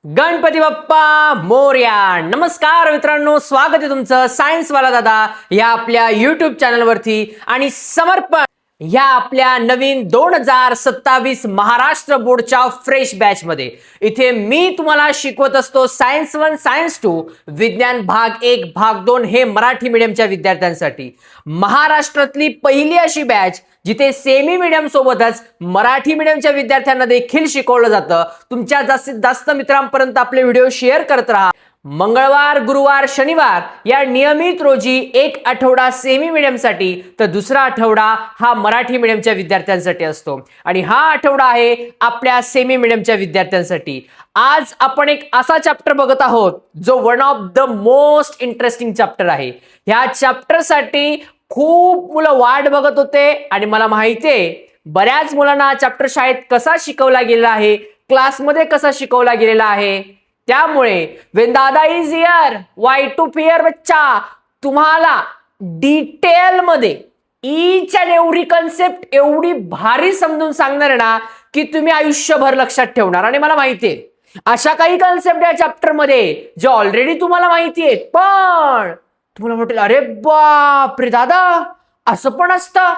गणपती बाप्पा मोरया. नमस्कार मित्रांनो, स्वागत आहे तुमचं सायन्स वाला दादा या आपल्या युट्यूब चॅनलवरती आणि समर्पण या आपल्या नवीन 2027 महाराष्ट्र बोर्डच्या फ्रेश बॅच मध्ये. इथे मी तुम्हाला शिकवत असतो सायन्स 1 सायन्स 2 विज्ञान भाग 1 भाग 2 हे मराठी मीडियमच्या विद्यार्थ्यांसाठी. महाराष्ट्रातली पहिली अशी बॅच जिथे सेमी मीडियम सोबतच मराठी मीडियमच्या विद्यार्थ्यांना देखील शिकवलं जातं. तुमच्या जास्तीत जास्त मित्रांपर्यंत आपले व्हिडिओ शेअर करत राहा. मंगळवार, गुरुवार, शनिवार या नियमित रोजी एक आठवडा सेमी मीडियम साठी तर दुसरा आठवडा हा मराठी मीडियमच्या विद्यार्थ्यांसाठी असतो आणि हा आठवडा आहे आपल्या सेमी मीडियमच्या विद्यार्थ्यांसाठी. आज आपण एक असा चॅप्टर बघत आहोत जो one of the most interesting chapter आहे. ह्या चॅप्टर साठी खूप मुलं वाट बघत होते आणि मला माहितीये बऱ्याच मुलांना चॅप्टर शाळेत कसा शिकवला गेला आहे, क्लासमध्ये कसा शिकवला गेलेला आहे. त्यामुळे when दादा is here why to fear बच्चा, तुम्हाला डिटेल मध्ये ईच अँड एव्हरी कन्सेप्ट एवढी भारी समजून सांगणार आहे ना की तुम्ही आयुष्यभर लक्षात ठेवणार. आणि मला माहितीये अशा काही कन्सेप्ट या चॅप्टर मध्ये जे ऑलरेडी तुम्हाला माहिती आहेत, पण तुम्हाला म्हटलं अरे बाप रे दादा असं पण असतं,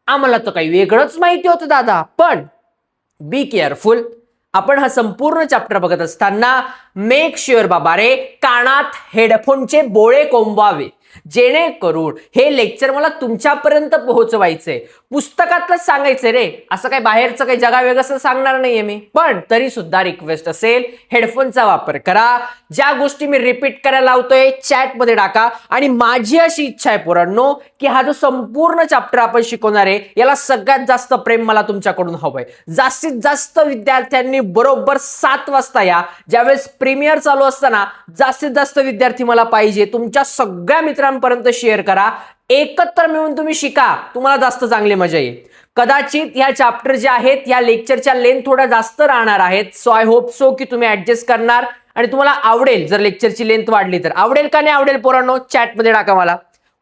आम्हाला तर काही वेगळंच माहिती होतं दादा. पण बी केअरफुल. आपण हा संपूर्ण चॅप्टर बघत असताना मेक शुअर बाबा रे कानात हेडफोनचे बोळे कोंबावे, जेणेकरून हे लेक्चर मला तुमच्यापर्यंत पोहोचवायचंय. पुस्तकातलं सांगायचंय रे, असं काही बाहेरचं काही जगा वेगळं सांगणार नाहीये मी. पण तरी सुद्धा रिक्वेस्ट असेल हेडफोनचा वापर करा. ज्या गोष्टी मी रिपीट करायला लावतोय चॅट मध्ये टाका. आणि माझी अशी इच्छा आहे पोरांनो की हा जो संपूर्ण चॅप्टर आपण शिकवणार आहे याला सगळ्यात जास्त प्रेम मला तुमच्याकडून हवंय. जास्तीत जास्त विद्यार्थ्यांनी बरोबर 7 वाजता या, ज्यावेळेस प्रीमियर चालू असताना जास्तीत जास्त विद्यार्थी मला पाहिजे. तुमच्या सगळ्या मित्रांपर्यंत शेअर करा. एकत्र मिळून तुम्ही शिका, तुम्हाला जास्त चांगली मजा येईल. कदाचित ह्या चॅप्टर जे आहेत या लेक्चरच्या लेंथ थोड्या जास्त राहणार आहेत. सो आय होप सो की तुम्ही ऍडजस्ट करणार आणि तुम्हाला आवडेल. जर लेक्चरची लेंथ वाढली तर आवडेल का नाही आवडेल पोरांनो चॅट मध्ये टाका मला.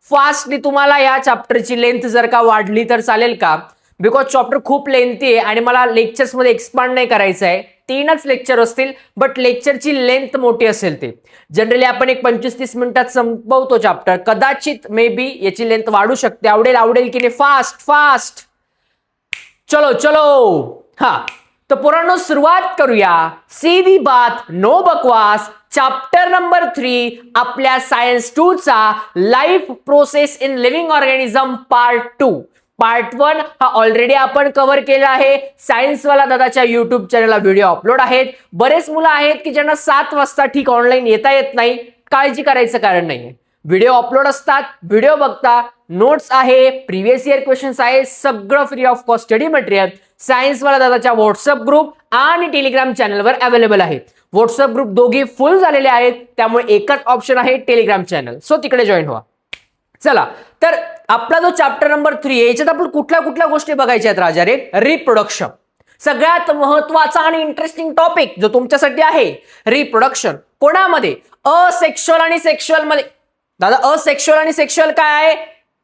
फास्टली तुम्हाला या चॅप्टरची लेंथ जर का वाढली तर चालेल का? बिकॉज चॅप्टर खूप लेंथी आहे आणि मला लेक्चर्स मध्ये एक्सपांड नाही करायचं आहे. 3च लेक्चर असतील बट लेक्चरची लेंथ मोठी असेल. ते जनरली आपण एक 25-30 मिनिटात संपवतो चॅप्टर. कदाचित मे बी याची लेंथ वाढू शकते. आवडेल की नाही? फास्ट फास्ट चलो चलो. हा तर पोरांनो सुरुवात करूया. सीधी बात नो बकवास. चॅप्टर नंबर 3 आपल्या सायन्स 2 चा life process in living organism part 2. Part 1 हा ऑलरेडी आपण कव्हर केला आहे. सायन्स वाला दादाच्या युट्यूब चॅनलला व्हिडिओ अपलोड आहेत. बरेच मुलं आहेत की ज्यांना 7 वाजता ठीक ऑनलाईन येता येत नाही. काळजी करायचं कारण नाही. व्हिडिओ अपलोड असतात, व्हिडिओ बघता, नोट्स आहे, प्रिव्हियस इयर क्वेश्चन्स आहे, सगळं free of cost study material science वाला दादाच्या व्हॉट्सअप ग्रुप आणि टेलिग्राम चॅनलवर अवेलेबल आहे. व्हॉट्सअप ग्रुप दोघे फुल झालेले आहेत, त्यामुळे एकच ऑप्शन आहे टेलिग्राम चॅनल. सो तिकडे जॉईन व्हा. चला तर आपला जो चॅप्टर नंबर 3 आहे याच्यात आपण कुठल्या गोष्टी बघायच्या आहेत राजा रे? रिप्रोडक्शन. सगळ्यात महत्वाचा आणि इंटरेस्टिंग टॉपिक जो तुमच्यासाठी आहे रिप्रोडक्शन. कोणामध्ये? असेक्शुअल आणि सेक्शुअल मध्ये. दादा असेक्शुअल आणि सेक्शुअल काय आहे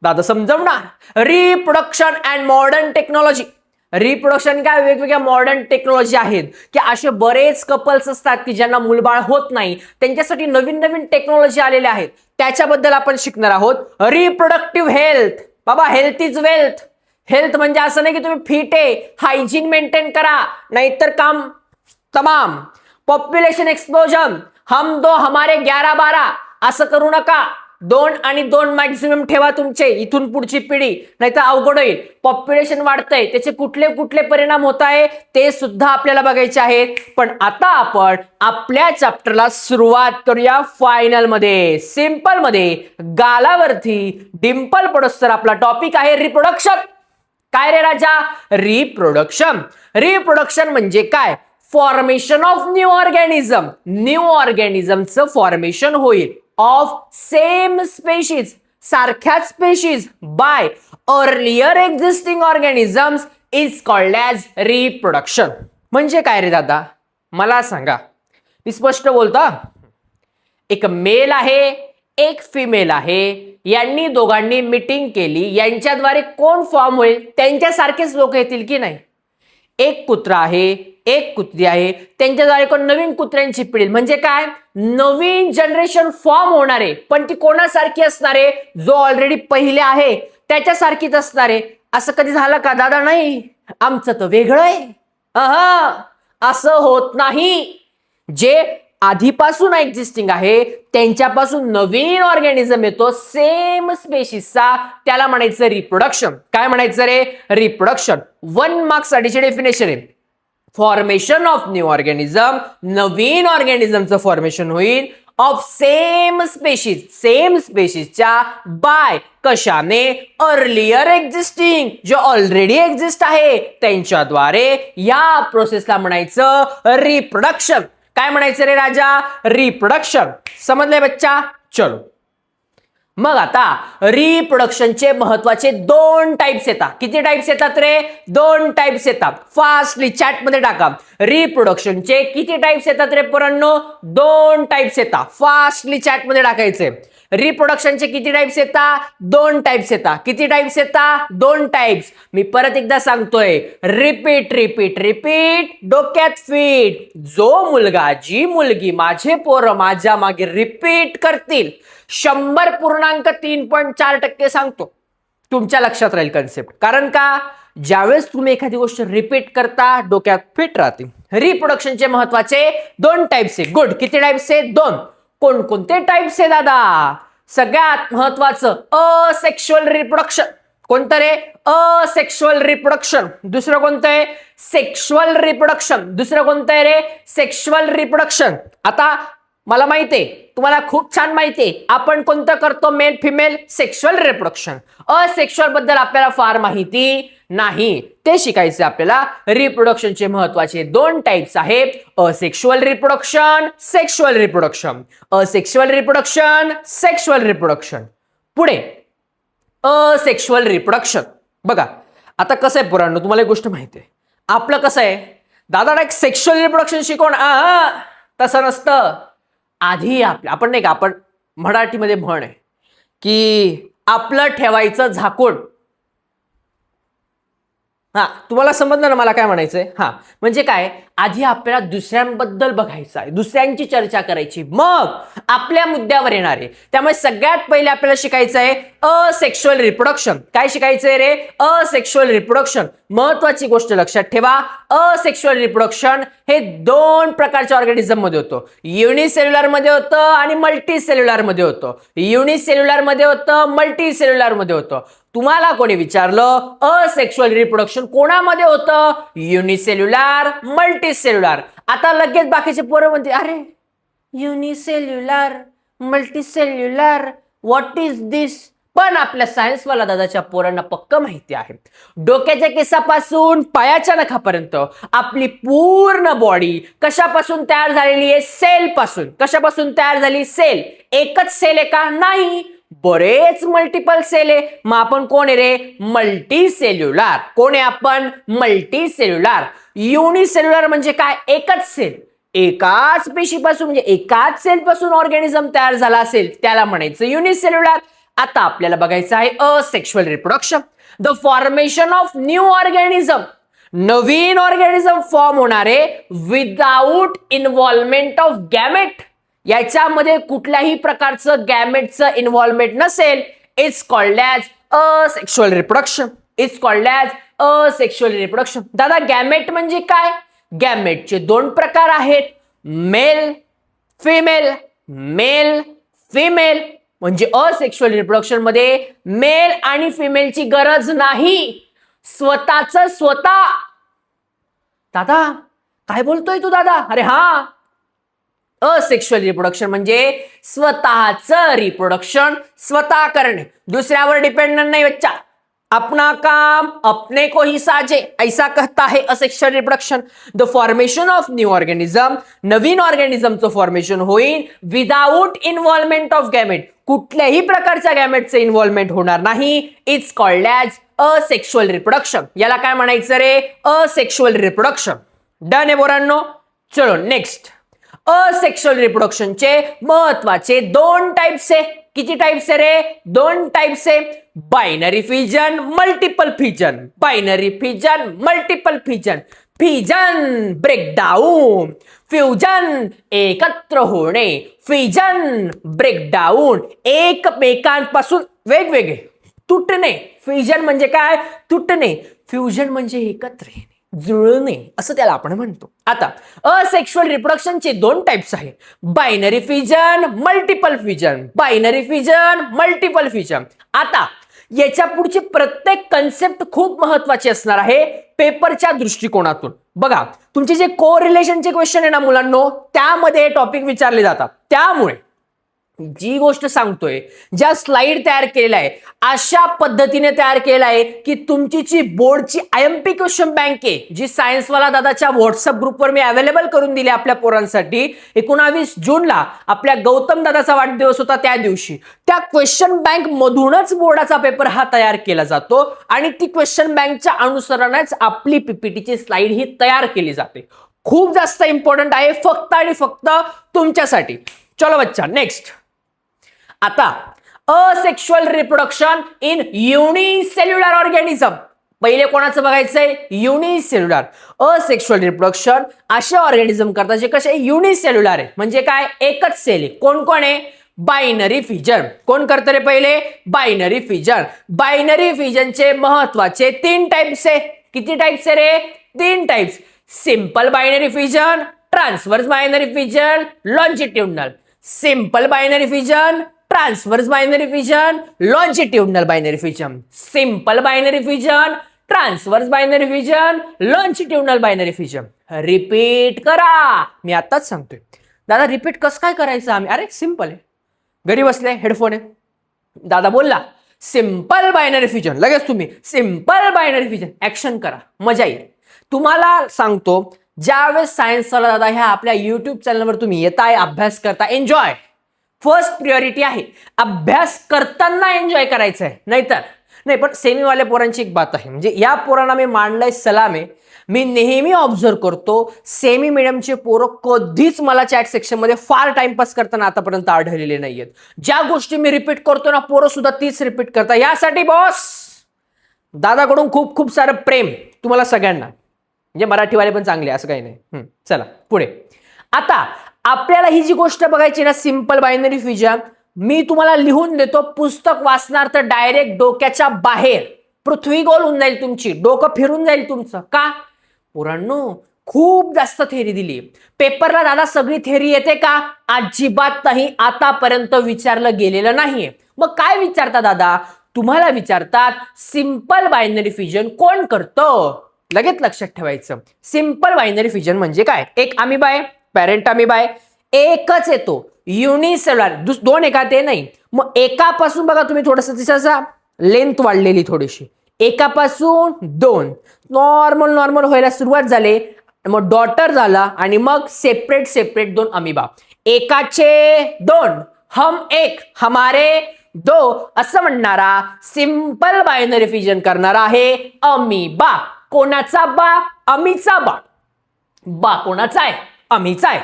दादा समजवणार. Reproduction and modern technology. Reproduction काय वेगवेगळ्या मॉडर्न टेक्नॉलॉजी आहेत की असे बरेच कपल्स असतात की ज्यांना मुलबाळ होत नाही, त्यांच्यासाठी नवीन नवीन टेक्नॉलॉजी आलेल्या आहेत. त्याच्याबद्दल आपण शिकणार आहोत. Reproductive health. बाबा हेल्थ इज वेल्थ. हेल्थ म्हणजे असं नाही की तुम्ही फिट आहे, हायजीन मेंटेन करा नाहीतर काम तमाम. पॉप्युलेशन एक्सप्लोजन, हम दो हमारे 11-12 असं करू नका. 2 आणि 2 मॅक्सिमम ठेवा तुमचे इथून पुढची पिढी, नाहीतर अवघड होईल. पॉप्युलेशन वाढतंय, त्याचे कुठले परिणाम होत आहे ते सुद्धा आपल्याला बघायचे आहेत. पण आता आपण आपल्या चॅप्टरला सुरुवात करूया फायनल मध्ये. सिंपल मध्ये गालावरती डिंपल पडोस्तर आपला टॉपिक आहे रिप्रोडक्शन. काय रे राजा? रिप्रोडक्शन. रिप्रोडक्शन म्हणजे काय? Formation of new organism. New ऑर्गॅनिझमचं फॉर्मेशन होईल ऑफ सेम स्पेशीज, सारख्याच species by earlier existing organisms is called as reproduction. म्हणजे काय रे दादा मला सांगा, मी स्पष्ट बोलतो. एक मेल आहे, एक फिमेल आहे, यांनी दोघांनी मीटिंग केली, यांच्याद्वारे कोण फॉर्म होईल? त्यांच्यासारखेच लोक येतील की नाही? एक कुत्रा आहे, एक कुत्री आहे, त्यांच्याद्वारे कोण नवीन कुत्र्यांची पिढी, म्हणजे काय, नवीन जनरेशन फॉर्म होणार आहे, पण ती कोणासारखी असणार आहे, जो ऑलरेडी पहिले आहे त्याच्यासारखीच असणार आहे. असं कधी झालं का दादा? नाही, आमचं तर वेगळं आहे. असं होत नाही. जे आधीपासून एक्झिस्टिंग आहे त्यांच्यापासून नवीन ऑर्गॅनिझम येतो सेम स्पेशीसचा, त्याला म्हणायचं रिप्रोडक्शन. काय म्हणायचं रे? रिप्रोडक्शन. 1 मार्क्स साठीचे डेफिनेशन आहे. फॉर्मेशन ऑफ न्यू ऑर्गॅनिझम, नवीन ऑर्गॅनिझमचं फॉर्मेशन होईल ऑफ सेम स्पेशीसच्या बाय कशाने? अर्लियर एक्झिस्टिंग, जे ऑलरेडी एक्झिस्ट आहे त्यांच्याद्वारे. या प्रोसेसला म्हणायचं रिप्रोडक्शन. काय म्हणायचं रे राजा? रिप्रोडक्शन. समजले बच्चा? चलो, मग आता रिप्रोडक्शनचे महत्वाचे 2 टाइप्स येतात. किती टाइप्स येतात रे? 2 टाइप्स येतात. फास्टली चॅट मध्ये टाका. रिप्रोडक्शनचे किती टाइप्स येतात रे पोरांनो? 2 टाइप्स येतात. फास्टली चॅट मध्ये टाकायचे. रिप्रोडक्शनचे किती टाइप्स येतात? 2 टाइप्स येतात. किती टाइप्स येतात? 2 टाइप्स. मी परत एकदा सांगतोय, रिपीट रिपीट रिपीट, डोक्यात फिट. जो मुलगा, जी मुलगी, माझे पोरं माझ्या मागे रिपीट करतील, 100.3.4% सांगतो, तुमच्या लक्षात राहील कन्सेप्ट. कारण का? ज्यावेळेस तुम्ही एखादी गोष्ट रिपीट करता, डोक्यात फिट राहते. रिप्रोडक्शनचे महत्वाचे 2 टाइप्स आहे. गुड. किती टाइप्स आहे? 2. कोणकोणते टाइप्स आहे दादा? सगळ्यात महत्वाचं असेक्शुअल रिप्रोडक्शन. कोणतं रे? Asexual reproduction. दुसरं कोणतं आहे? Sexual reproduction. दुसरं कोणतं आहे रे? Sexual reproduction. आता मला माहितीये, तुम्हाला खूप छान माहितीये, आपण कोणतं करतो? Male female sexual reproduction. Asexual बद्दल आपल्याला फार माहिती नाही, ते शिकायचं आपल्याला. रिप्रोडक्शनचे महत्वाचे 2 टाइप्स आहेत, asexual reproduction, sexual reproduction. Asexual reproduction, sexual reproduction. पुढे असेक्शुअल रिप्रोडक्शन. बघा आता कसं आहे पोरांनो, तुम्हाला एक गोष्ट माहिती आहे, आपलं कसं आहे दादा, एक सेक्शुअल रिप्रोडक्शन शिकवणं तसं नसतं. आधी आपण नाही का, आपण मराठीमध्ये म्हण आहे की आपलं ठेवायचं झाकून. तुम्हाला समजलं ना मला काय म्हणायचंय? म्हणजे काय, आधी आपल्याला दुसऱ्यांबद्दल बघायचं आहे, दुसऱ्यांची चर्चा करायची, मग आपल्या मुद्द्यावर येणार आहे. त्यामुळे सगळ्यात पहिले आपल्याला शिकायचं आहे असेक्शुअल रिप्रोडक्शन. काय शिकायचंय रे? Asexual reproduction. महत्वाची गोष्ट लक्षात ठेवा, असेक्शुअल रिप्रोडक्शन हे 2 प्रकारच्या ऑर्गॅनिझम मध्ये होतं. युनिसेल्युलर मध्ये होतं आणि मल्टी सेल्युलर मध्ये होतं. युनिसेल्युलर मध्ये होतं, मल्टी सेल्युलर मध्ये होतं. तुम्हाला कोणी विचारलं असेक्शुअल रिप्रोडक्शन कोणामध्ये होतं? Unicellular, multi cellular. आता लगेच बाकीचे पोरं म्हणते, अरे unicellular, multi cellular, what is this? पण आपल्या सायन्सवाला दादाच्या पोरांना पक्क माहिती आहे. डोक्याच्या केसापासून पायाच्या नखापर्यंत आपली पूर्ण बॉडी कशापासून तयार झालेली आहे? सेल पासून. कशापासून तयार झाली? सेल. एकच सेल आहे का? नाही, बरेच मल्टिपल सेल आहे. मग आपण कोण आहे रे? Multi cellular. कोण आहे आपण? Multi cellular. युनिसेल्युलर म्हणजे काय? एकच सेल, एकाच पेशीपासून, म्हणजे एकाच सेल पासून ऑर्गॅनिझम तयार झाला असेल त्याला म्हणायचं युनिसेल्युलर. आता आपल्याला बघायचं आहे asexual reproduction, the formation of new organism. Naveen organism form होणारे विदाउट इन्व्हॉल्वमेंट ऑफ गॅमेट. याच्यामध्ये कुठल्याही प्रकारचं गॅमेटचं इन्व्हॉल्वमेंट नसेल, it's called as asexual reproduction. It's called as asexual reproduction. दादा गॅमेट म्हणजे काय? गॅमेटचे 2 प्रकार आहेत, मेल फिमेल. मेल फिमेल म्हणजे असेक्शुअल रिप्रोडक्शन मध्ये मेल आणि फिमेलची गरज नाही, स्वतःच स्वतः. दादा काय बोलतोय तू दादा? अरे असेक्शुअल रिप्रोडक्शन म्हणजे स्वतःच रिप्रोडक्शन स्वतः करणे, दुसऱ्यावर डिपेंडंट नाही बच्चा. अपना काम अपने को ही साजे, ऐसा कहता है asexual reproduction. The formation of new organism, नवीन ऑर्गॅनिझमचं फॉर्मेशन होईल विदाउट इन्व्हॉल्वमेंट ऑफ गॅमेट. कुठल्याही प्रकारच्या गॅमेटचं इन्व्हॉल्वमेंट होणार नाही. It's called as asexual reproduction. याला काय म्हणायचं रे? Asexual reproduction. डन आहे पोरांनो? चलो नेक्स्ट. असेक्शुअल रिप्रोडक्शनचे महत्वाचे 2 टाइप्स आहे. किती टाइप्स आहे रे? 2 टाइप्स आहे. Binary fission, multiple fission. Binary fission, multiple fission. Fission breakdown, fusion एकत्र होणे, फिजन ब्रेकडाऊन एकमेकांपासून वेगवेगळे, तुटणे. फिजन म्हणजे काय? तुटणे. फ्युजन म्हणजे एकत्र येणे, जुळणे असं त्याला आपण म्हणतो. आता असेक्शुअल रिप्रोडक्शनचे दोन टाइप्स आहे, binary fission, multiple fission. Binary fission, multiple fission. आता याच्या पुढची प्रत्येक कन्सेप्ट खूप महत्वाची असणार आहे पेपरच्या दृष्टिकोनातून. बघा, तुमचे जे कोरिलेशनचे क्वेश्चन आहे ना मुलांनो, त्यामध्ये टॉपिक विचारले जातात. त्यामुळे जी गोष्ट सांगतोय, ज्या स्लाइड तयार केलेल्या आहे अशा पद्धतीने तयार केला आहे की तुमची जी बोर्डची आयएमपी क्वेश्चन बँक आहे, जी सायन्सवाला दादाच्या व्हॉट्सअप ग्रुपवर मी अवेलेबल करून दिली आपल्या पोरांसाठी. 19 जूनला आपल्या गौतम दादाचा वाढदिवस होता, त्या दिवशी त्या क्वेश्चन बँक मधूनच बोर्डाचा पेपर हा तयार केला जातो आणि ती क्वेश्चन बँकच्या अनुसरणानेच आपली पीपीटीची स्लाइड ही तयार केली जाते. खूप जास्त इम्पॉर्टंट आहे, फक्त आणि फक्त तुमच्यासाठी. चलो बच्चा, नेक्स्ट. आता asexual reproduction in unicellular organism. पहिले कोणाचं बघायचंय? युनिसेल्युलर. असेक्शुअल रिप्रोडक्शन असे ऑर्गॅनिझम करतात जे कसे युनिसेल्युलर आहे, म्हणजे काय? एकच सेल आहे. कोण कोण आहे? Binary fission. कोण करतं रे पहिले? Binary fission. बायनरी फिजनचे महत्वाचे 3 टाइप्स आहे. किती टाइप्स आहे रे? 3 types. Simple binary fission, transverse binary fission, longitudinal. Simple binary fission, transverse binary fission, longitudinal binary fission. Simple binary fission, transverse binary fission, longitudinal binary fission. Repeat करा. मी आताच सांगतोय. दादा repeat कसं काय करायचं आम्ही? अरे सिंपल आहे, घरी बसले, हेडफोन आहे, दादा बोलला सिंपल बायनरी फिजन, लगेच तुम्ही सिंपल बायनरी फिजन ऍक्शन करा, मजा येईल. तुम्हाला सांगतो, ज्यावेळेस सायन्सवाला दादा ह्या आपल्या युट्यूब चॅनलवर तुम्ही येताय, अभ्यास करता, एन्जॉय फर्स्ट प्रिऑरिटी आहे. अभ्यास करताना एन्जॉय करायचं आहे, नाहीतर नाही. पण सेमीवाल्या पोरांची एक बात आहे, म्हणजे या पोरांना मी मांडलंय सलाम आहे. मी नेहमी ऑब्झर्व करतो, सेमी मिडियमचे पोरं कधीच मला चॅट सेक्शन मध्ये फार टाइमपास करताना आतापर्यंत आढळलेले नाहीयेत. ज्या गोष्टी मी रिपीट करतो ना, पोरं सुद्धा तीच रिपीट करतात. यासाठी बॉस दादाकडून खूप खूप सारं प्रेम तुम्हाला सगळ्यांना. म्हणजे मराठीवाले पण चांगले, असं काही नाही. चला पुढे. आता आपल्याला ही जी गोष्ट बघायची ना, सिंपल बायनरी फिजन, मी तुम्हाला लिहून देतो. पुस्तक वाचणार तर डायरेक्ट डोक्याच्या बाहेर पृथ्वी गोल होऊन जाईल तुमची, डोकं फिरून जाईल तुमचं. का? पोरांनो खूप जास्त थेरी दिली पेपरला. दादा सगळी थेरी येते का? अजिबात नाही, आतापर्यंत विचारलं गेलेलं नाहीये. मग काय विचारता दादा? तुम्हाला विचारतात सिंपल बायनरी फिजन कोण करतं? लगेच लक्षात ठेवायचं, सिंपल बायनरी फिजन म्हणजे काय? एक अमिबा आहे, पॅरेंट अमिबा आहे, एकच येतो, युनिसेल्युलर. 2 एका ते नाही. मग एकापासून बघा तुम्ही थोडंसं तिचा लेंथ वाढलेली थोडीशी, एकापासून 2 नॉर्मल व्हायला सुरुवात झाली. मग डॉटर झाला आणि मग सेपरेट 2 अमिबा. एकाचे 2, हम एक हमारे 2 असं म्हणणारा सिंपल बायनरी फिजन करणारा आहे अमिबा. कोणाचा बा? अमीचा बा. बा कोणाचा आहे? अमीचा आहे.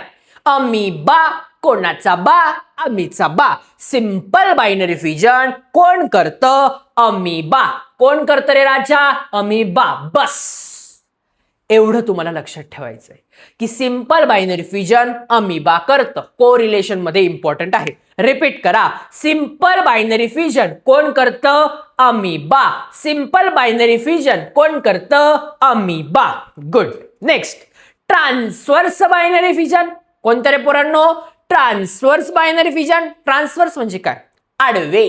अमिबा कोणाचा बा? अमीचा बा. सिंपल बायनरी फिजन कोण करतं? अमिबा. कोण करतं रे राजा? अमिबा. बस एवढं तुम्हाला लक्षात ठेवायचंय की सिंपल बायनरी फिजन अमिबा करतं. कोरिलेशन मध्ये इम्पॉर्टंट आहे. रिपीट करा, सिंपल बायनरी फिजन कोण करतं? अमिबा. सिंपल बायनरी फिजन कोण करतं? Amoeba. Good. Next, transverse binary fission. कोणत्या रे पोरांनो? Transverse binary fission. ट्रान्सव्हर्स म्हणजे काय? आडवे.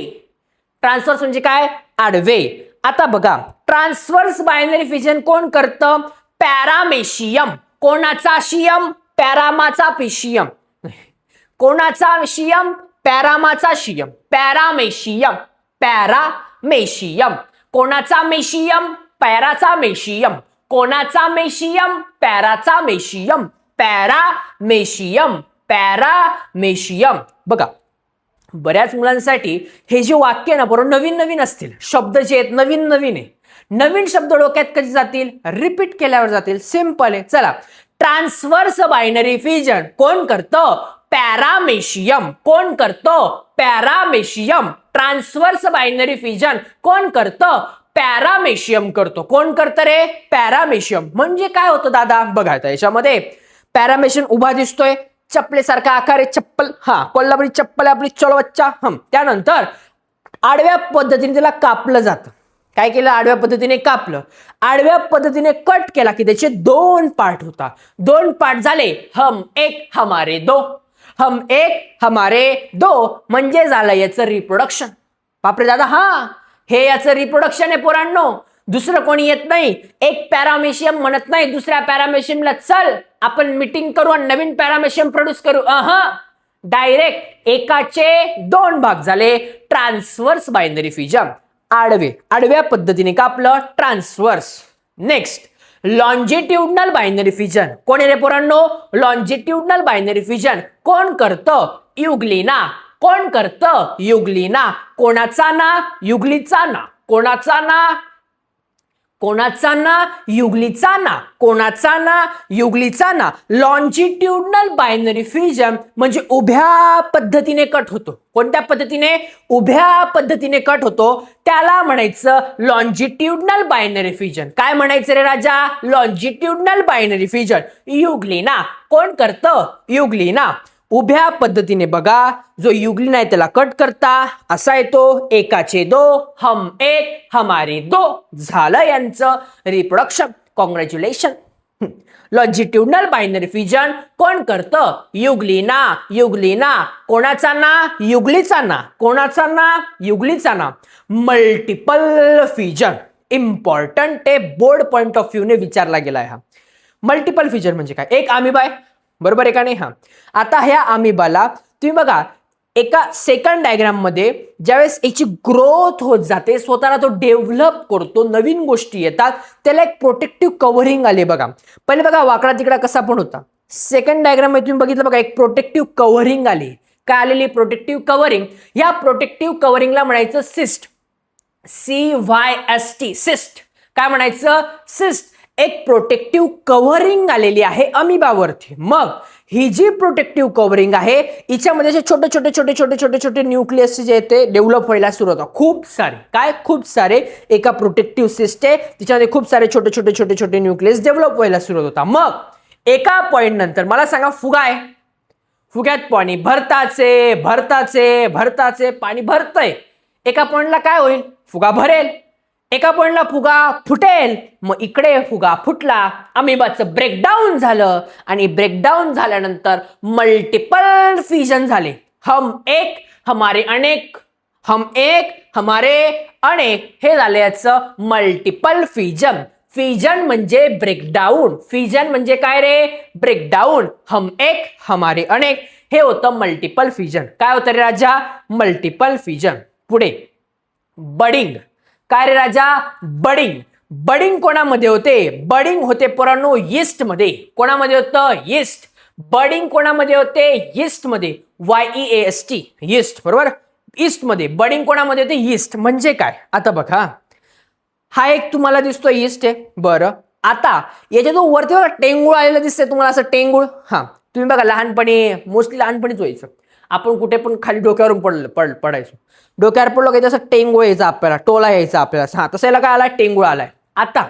ट्रान्सव्हर्स म्हणजे काय? आडवे. आता बघा, ट्रान्सव्हर्स बायनरी फिजन कोण करतं? पॅरामेशियम. कोणाचा शियम? पॅरामाचा पिशियम. कोणाचा शियम? पॅरामाचा शियम. पॅरामेशियम. पॅरामेशियम. कोणाचा मेशियम? पॅराचा मेशियम. कोणाचा मेशियम? पॅराचा मेशियम. पॅरामेशियम. पॅरामेशियम. बघा, बऱ्याच मुलांसाठी हे जे वाक्य ना बरोबर नवीन असतील, शब्द जे आहेत नवीन आहे. नवीन शब्द डोक्यात कधी जातील? रिपीट केल्यावर जातील. सिंपल आहे. चला, ट्रान्सव्हर्स बायनरी फिजन कोण करतं? पॅरामेशियम. कोण करतं? पॅरामेशियम. ट्रान्सव्हर्स बायनरी फिजन कोण करतं? पॅरामेशियम करतो. कोण करतं रे? पॅरामेशियम. म्हणजे काय होतं दादा? बघा आता याच्यामध्ये पॅरामेशियम उभा दिसतोय, चप्पलेसारखा आकार आहे, चप्पल. हा, कोल्हापुरी चप्पल आहे आपली, चलो बच्चा. त्यानंतर आडव्या पद्धतीने त्याला कापलं जातं. काय केलं? आडव्या पद्धतीने कापलं. आडव्या पद्धतीने कट केला की त्याचे 2 पार्ट होतात. 2 पार्ट झाले, हम एक हमारे दो. हम एक हमारे दो म्हणजे झालं याचं रिप्रोडक्शन. बापरे दादा, हा हे याचं रिप्रोडक्शन आहे पोरांनो. दुसरं कोणी येत नाही. एक पॅरामेशियम म्हणत नाही दुसऱ्या पॅरामेशियमला चल आपण मीटिंग करू आणि नवीन पॅरामेशियम प्रोड्यूस करू. डायरेक्ट एकाचे 2 भाग झाले. Transverse binary fission. आडव्या पद्धतीने कापलं, transverse. Next longitudinal binary fission. कोण आहे रे पोरांनो? लॉन्जिट्युडनल बायनरी फिजन कोण करतं? युग्लिना. कोण करतं? युग्लिना. कोणाचा ना? युग्लीचा ना. कोणाचा ना? कोणाचा ना? युग्लीचा ना. कोणाचा ना? युग्लीचा ना. लॉन्जिट्युडनल बायनरी फिजन म्हणजे उभ्या पद्धतीने कट होतो. कोणत्या पद्धतीने? उभ्या पद्धतीने कट होतो. त्याला म्हणायचं लॉन्जिट्युडनल बायनरी फिजन. काय म्हणायचं रे राजा? Longitudinal binary fission. युग्लिना. कोण करतं? युग्लिना. उभ्या पद्धतीने बघा, जो युग्लिन आहे त्याला कट करता असा येतो. एकाचे 2, हम एक हमारे दो. झालं यांचं reproduction. Congratulation. Longitudinal binary fission कोण करतं? युग्लिना. युग्लिना. कोणाचा ना? युग्लीचा ना. कोणाचा ना? युग्लीचा ना. मल्टिपल फिजन इम्पॉर्टंट आहे, बोर्ड पॉइंट ऑफ व्ह्यू ने विचारला गेलाय हा. मल्टिपल फिजन म्हणजे काय? एक अमिबा आहे, बरोबर आहे का नाही? आता ह्या अमिबाला तुम्ही बघा, एका सेकंड डायग्राम मध्ये ज्यावेळेस याची ग्रोथ होत जाते, स्वतःला तो डेव्हलप करतो, नवीन गोष्टी येतात, त्याला एक प्रोटेक्टिव्ह कव्हरिंग आले. बघा पहिले बघा वाकडा तिकडा कसा पण होता. सेकंड डायग्राम मध्ये तुम्ही बघितलं बघा, एक प्रोटेक्टिव्ह कव्हरिंग आली. काय आलेली? Protective covering. या प्रोटेक्टिव्ह कव्हरिंगला म्हणायचं सिस्ट. CYST cyst. काय म्हणायचं? सिस्ट. एक प्रोटेक्टिव्ह कव्हरिंग आलेली आहे अमिबावरती. मग ही जी प्रोटेक्टिव्ह कव्हरिंग आहे हिच्यामध्ये छोटे छोटे छोटे छोटे छोटे छोटे न्यूक्लियस जे ते डेव्हलप व्हायला सुरू होतात. खूप सारे. काय? खूप सारे. एका प्रोटेक्टिव्ह सिस्ट आहे, तिच्यामध्ये खूप सारे छोटे छोटे छोटे छोटे न्यूक्लियस डेव्हलप व्हायला सुरू होतात. मग एका पॉइंट नंतर मला सांगा, फुगा आहे, फुग्यात पाणी भरताचे भरताचे भरताचे पाणी भरतंय. एका पॉइंटला काय होईल? फुगा भरेल. एका पॉइंटला फुगा फुटेल. मग इकडे फुगा फुटला, अमिबाचं ब्रेकडाऊन झालं आणि ब्रेकडाऊन झाल्यानंतर मल्टिपल फिजन झाले. हम एक हमारे अनेक. हम एक हमारे अनेक हे झाले याचं मल्टिपल फिजन. फिजन म्हणजे ब्रेकडाऊन. फिजन म्हणजे काय रे? ब्रेकडाऊन. हम एक हमारे अनेक हे होतं मल्टिपल फिजन. काय होतं रे राजा? Multiple fission. पुढे बडिंग. काय रे राजा? बडिंग. बडिंग कोणामध्ये होते? बडिंग होते पोरांनो यीस्ट मध्ये. कोणामध्ये होतं? यीस्ट. बडिंग कोणामध्ये होते? यीस्ट मध्ये. YEAST यीस्ट, बरोबर. ईस्ट मध्ये. बडिंग कोणामध्ये होते? यीस्ट. म्हणजे काय? आता बघा, हा एक तुम्हाला दिसतोय यीस्ट आहे, बरं. आता याच्या जो वरती बघा टेंगुळ आलेला दिसतंय तुम्हाला, असं टेंगुळ. तुम्ही बघा लहानपणी, मोस्टली लहानपणीच व्हायचं, आपण कुठे पण खाली डोक्यावरून पडायचो. डोक्यावर पडलो की तसं टेंगुळ यायचा आपल्याला, टोला यायचा आपल्याला. तसं याला काय आलाय? टेंगुळ आलाय. आता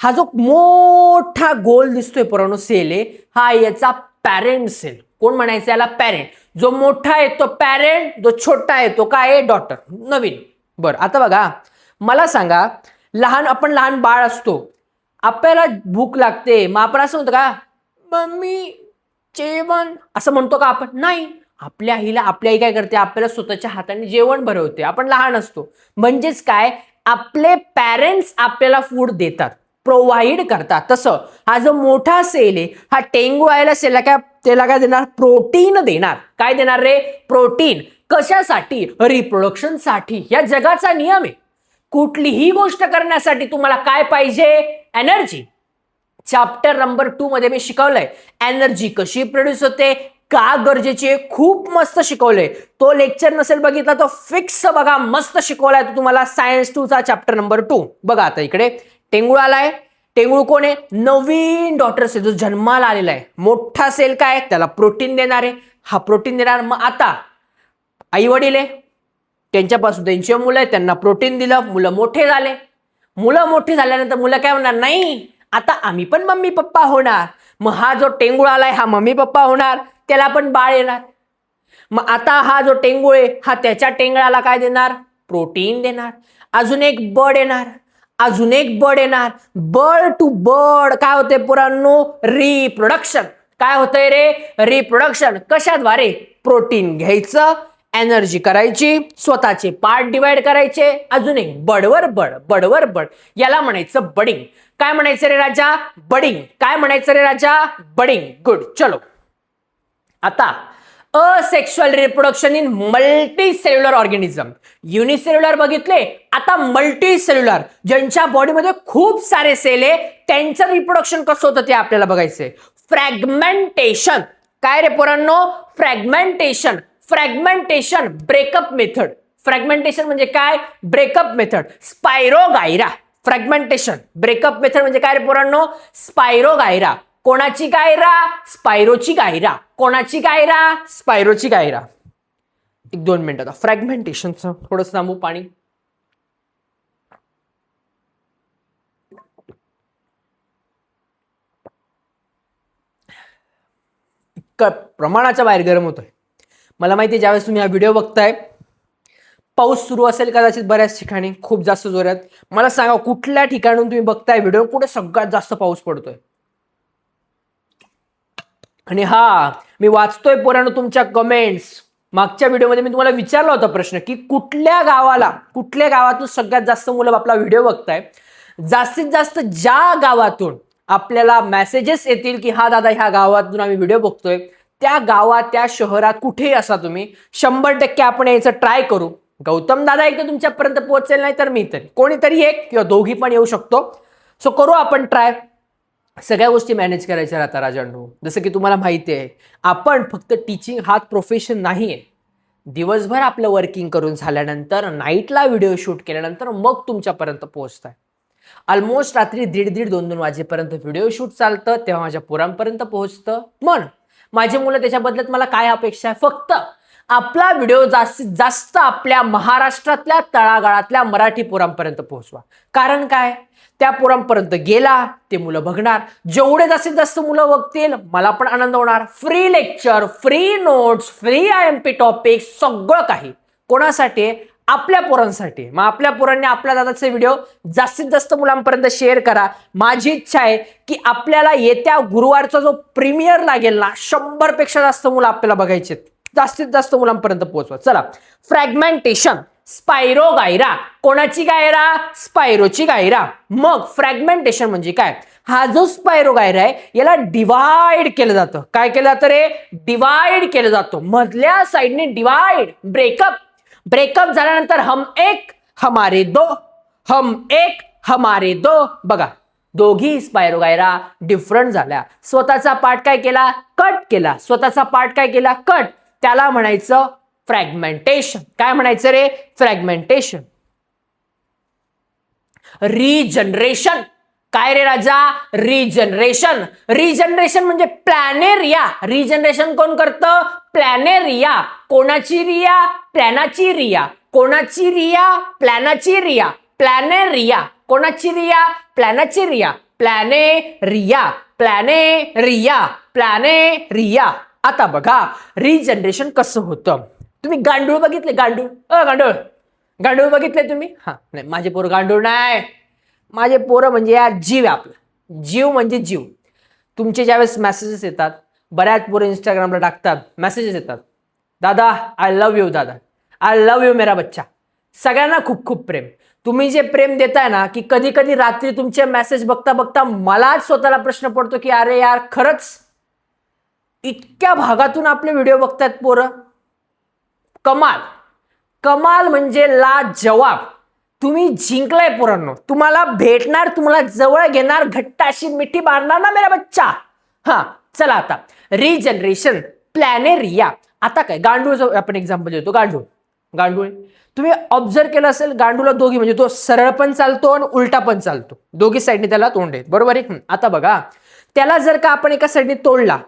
हा जो मोठा गोल दिसतोय पोरांनो सेल आहे, हा याचा पॅरेंट सेल. कोण म्हणायचं याला? पॅरेंट. जो मोठा आहे तो पॅरेंट, जो छोटा आहे तो काय आहे? डॉटर. नवीन. बरं आता बघा, मला सांगा, आपण लहान बाळ असतो, आपल्याला भूक लागते, मग आपण असं म्हणतो का? मम्मी जेवण, असं म्हणतो का आपण? नाही. आपल्या आई काय करते? आपल्याला स्वतःच्या हाताने जेवण भरवते. आपण लहान असतो. म्हणजेच काय? आपले पॅरेंट्स आपल्याला फूड देतात, प्रोव्हाइड करतात. तसं हा जो मोठा सेल आहे, हा टेंगुळायला सेलला काय, त्याला काय देणार? प्रोटीन देणार. काय देणार रे? प्रोटीन. कशासाठी? रिप्रोडक्शन साठी. या जगाचा नियम आहे. कुठलीही गोष्ट करण्यासाठी तुम्हाला काय पाहिजे? एनर्जी. चॅप्टर नंबर 2 मध्ये मी शिकवलंय एनर्जी कशी प्रोड्यूस होते, का गरजेची आहे, खूप मस्त शिकवलंय. तो लेक्चर नसेल बघितला तो फिक्स बघा, मस्त शिकवलाय तो तुम्हाला. सायन्स 2 चा चॅप्टर नंबर 2. बघा आता इकडे टेंगुळ आलाय. टेंगुळ कोण आहे? नवीन डॉटर सेल जो जन्माला आलेला आहे. मोठा सेल काय? त्याला प्रोटीन देणार आहे. हा प्रोटीन देणार. मग आता आई वडील आहे, त्यांच्यापासून त्यांची मुलं आहेत, त्यांना प्रोटीन दिलं, मुलं मोठे झाले. मुलं मोठी झाल्यानंतर मुलं काय म्हणणार, नाही आता आम्ही पण मम्मी पप्पा होणार. मग हा जो टेंगुळ आलाय हा मम्मी पप्पा होणार, त्याला पण बाळ येणार. मग आता हा जो टेंगुळ आहे हा त्याच्या टेंगळाला काय देणार, प्रोटीन देणार. अजून एक बर्ड येणार, अजून एक बर्ड येणार. बर्ड टू बर्ड काय होते पोरांनो, रिप्रोडक्शन. काय होतंय रे, रिप्रोडक्शन. कशाद्वारे, प्रोटीन घ्यायचं, एनर्जी करायची, स्वतःचे पार्ट डिवाइड करायचे, अजून एक बडवर बड, बडवर बड. याला म्हणायचं बडिंग. काय म्हणायचं रे राजा, बडिंग. काय म्हणायचं रे राजा, बडिंग. गुड. चलो आता asexual reproduction in multi cellular organism. Unicellular बघितले, आता मल्टी सेल्युलर, ज्यांच्या बॉडीमध्ये खूप सारे सेल आहे त्यांचं रिप्रोडक्शन कसं होतं ते आपल्याला बघायचंय. फ्रॅगमेंटेशन. काय रे पोरांनो, fragmentation. Fragmentation breakup method. Fragmentation म्हणजे काय, breakup method. Spirogyra. Fragmentation breakup method म्हणजे काय रे पोरांनो, स्पायरोगायरा. कोणाची गायरा, स्पायरोची गायरा. कोणाची गायरा, स्पायरोची गायरा. 1-2 मिनिट आता फ्रॅगमेंटेशनचं थोडंसं थांबू, पाणी. प्रमाणाच्या बाहेर गरम होतोय. मला माहिती आहे ज्यावेळेस तुम्ही हा व्हिडिओ बघताय पाऊस सुरू असेल कदाचित बऱ्याच ठिकाणी, खूप जास्त जोरात. मला सांगा कुठल्या ठिकाणून तुम्ही बघताय व्हिडिओ, कुठे सगळ्यात जास्त पाऊस पडतोय. आणि हा मी वाचतोय पोरांनो तुमच्या कमेंट्स. मागच्या व्हिडिओमध्ये मी तुम्हाला विचारला होता प्रश्न की कुठल्या गावातून सगळ्यात जास्त मुलं आपला व्हिडिओ बघताय. जास्तीत जास्त ज्या गावातून आपल्याला मेसेजेस येतील की हा दादा ह्या गावातून आम्ही व्हिडिओ बघतोय, त्या गावात त्या शहरात कुठेही असा तुम्ही 100% आपण यायचं ट्राय करू. गौतम दादा एकदा तुमच्यापर्यंत पोहोचेल, नाही तर मी तरी, कोणीतरी एक किंवा दोघी पण येऊ शकतो. सो करू आपण ट्राय. सगळ्या गोष्टी मॅनेज करायच्या राहतात राजांनो. जसं की तुम्हाला माहिती आहे आपण फक्त टीचिंग हाच प्रोफेशन नाही आहे. दिवसभर आपलं वर्किंग करून झाल्यानंतर नाईटला व्हिडिओ शूट केल्यानंतर मग तुमच्यापर्यंत पोहोचताय. ऑलमोस्ट रात्री 1:30-2 वाजेपर्यंत व्हिडिओ शूट चालतं, तेव्हा माझ्या पोरांपर्यंत पोहोचतं. मन माझे मुलं त्याच्याबद्दल मला काय अपेक्षा आहे, फक्त आपला व्हिडिओ जास्तीत जास्त आपल्या महाराष्ट्रातल्या तळागाळातल्या मराठी पोरांपर्यंत पोहोचवा. कारण काय, त्या पोरांपर्यंत गेला ते मुलं बघणार. जेवढे जास्तीत जास्त मुलं बघतील मला पण आनंद होणार. Free lecture, free notes, free IMP topic, सगळं काही कोणासाठी, आपल्या पोरांसाठी. मग आपल्या पोरांनी आपल्या दादाचे व्हिडिओ जास्तीत जास्त मुलांपर्यंत शेअर करा. माझी इच्छा आहे की आपल्याला येत्या गुरुवारचा जो प्रीमियर लागेल ना, 100 पेक्षा जास्त मुलं आपल्याला बघायचे, जास्तीत जास्त मुलांपर्यंत पोहोचवा. चला, फ्रॅगमेंटेशन, स्पायरोगायरा. कोणाची गायरा, स्पायरोची गायरा. मग फ्रॅगमेंटेशन म्हणजे काय, हा जो स्पायरोगायरा आहे याला डिवाइड केलं जातं. काय केलं जातं रे, डिवाइड केलं जातं. मधल्या साईडने डिवाइड, ब्रेकअप. ब्रेकअप झाल्यानंतर हम एक हमारे दो, हम एक हमारे दो. बघा दोघी स्पायरोगायरा डिफरंट झाल्या. स्वतःचा पार्ट काय केला, कट केला. स्वतःचा पार्ट काय केला, कट. त्याला म्हणायचं फ्रॅगमेंटेशन. काय म्हणायचं रे, फ्रॅगमेंटेशन. रिजनरेशन. काय रे राजा, रिजनरेशन. रिजनरेशन म्हणजे प्लॅनेरिया. रिजनरेशन कोण करतं, प्लॅनेरिया. कोणाची रिया, प्लॅनाची रिया. कोणाची रिया, प्लॅनाची रिया. प्लॅनेरिया. कोणाची रिया, प्लॅनाची रिया. Planaria, planaria, planaria. आता बघा रिजनरेशन कसं होतं. तुम्ही गांडूळ बघितले, गांडूळ, गांडूळ, गांडूळ बघितले तुम्ही? हा, नाही माझे पोरं गांडूळ नाही. माझे पोरं म्हणजे यार जीव आहे आपला. जीव म्हणजे जीव. तुमचे ज्यावेळेस मेसेजेस येतात, बऱ्याच पोरं इंस्टाग्रामला टाकतात, मेसेजेस येतात, दादा आय लव्ह यू, दादा आय लव्ह यू मेरा बच्चा. सगळ्यांना खूप खूप प्रेम. तुम्ही जे प्रेम देताय ना, की कधी कधी रात्री तुमचे मेसेज बघता बघता मलाच स्वतःला प्रश्न पडतो की अरे यार खरंच इतक्या भागातून आपले व्हिडिओ बघतायत पोरं. कमाल. कमाल म्हणजे लाजवाब. तुम्ही जिंकलाय पोरांनो. तुम्हाला भेटणार, तुम्हाला जवळ घेणार, घट्ट अशी मिठी मारणार ना मेरा बच्चा. हा चला आता रिजनरेशन, प्लॅनेरिया. आता काय गांडूळचं आपण एक्झाम्पल देतो. गांडूळ, गांडूळ तुम्ही ऑब्झर्व केलं असेल, गांडूला दोघी म्हणजे तो सरळ पण चालतो आणि उलटा पण चालतो. दोघी साईडने त्याला तोंड आहे, बरोबर आहे. आता बघा त्याला जर का आपण एका साईडने तोडला,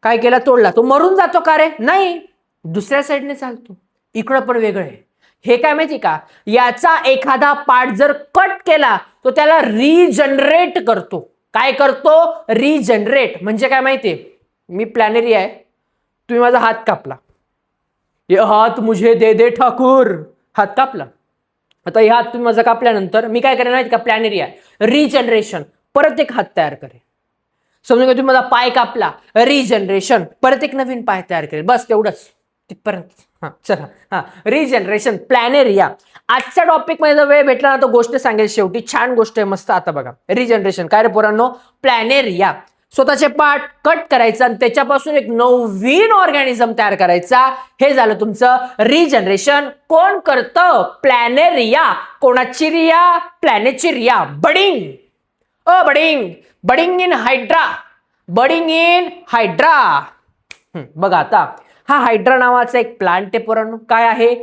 काय केला, तोडला, तो मरून जातो का रे, नाही, दुसऱ्या साईडने चालतो. इकडं पण वेगळं आहे. हे काय माहिती का, याचा एखादा पार्ट जर कट केला तो त्याला रिजनरेट करतो. काय करतो? रिजनरेट. म्हणजे काय माहितीये, मी प्लॅनेरिया आहे, तुम्ही माझा हात कापला, ये हात मुझे दे दे ठाकूर, हात कापला. आता ह्या हात तुम्ही माझा कापल्यानंतर मी काय करेन माहिती का? प्लॅनेरिया रिजनरेशन, परत एक हात तयार करेन. समजा तुम्ही माझा पाय कापला, रिजनरेशन, परत एक नवीन पाय तयार करेल. बस तेवढंच तिथपर्यंत. हा चला, हा रिजनरेशन, प्लॅनेरिया. आजच्या टॉपिक मध्ये वेळ भेटला ना तर गोष्ट सांगेल शेवटी. छान गोष्ट आहे मस्त. आता बघा रिजनरेशन काय रे पोरांनो? प्लॅनेरिया. स्वतःचे पार्ट कट करायचा आणि त्याच्यापासून एक नवीन ऑर्गॅनिझम तयार करायचा, हे झालं तुमचं रिजनरेशन. कोण करतं? प्लॅनेरिया. कोणाची रिया? प्लॅनेटची Riya. Budding, budding, budding in hydra, budding in hydra. बघा आता हा हायड्रा नावाचा एक प्लांट आहे पोरांनो. काय आहे?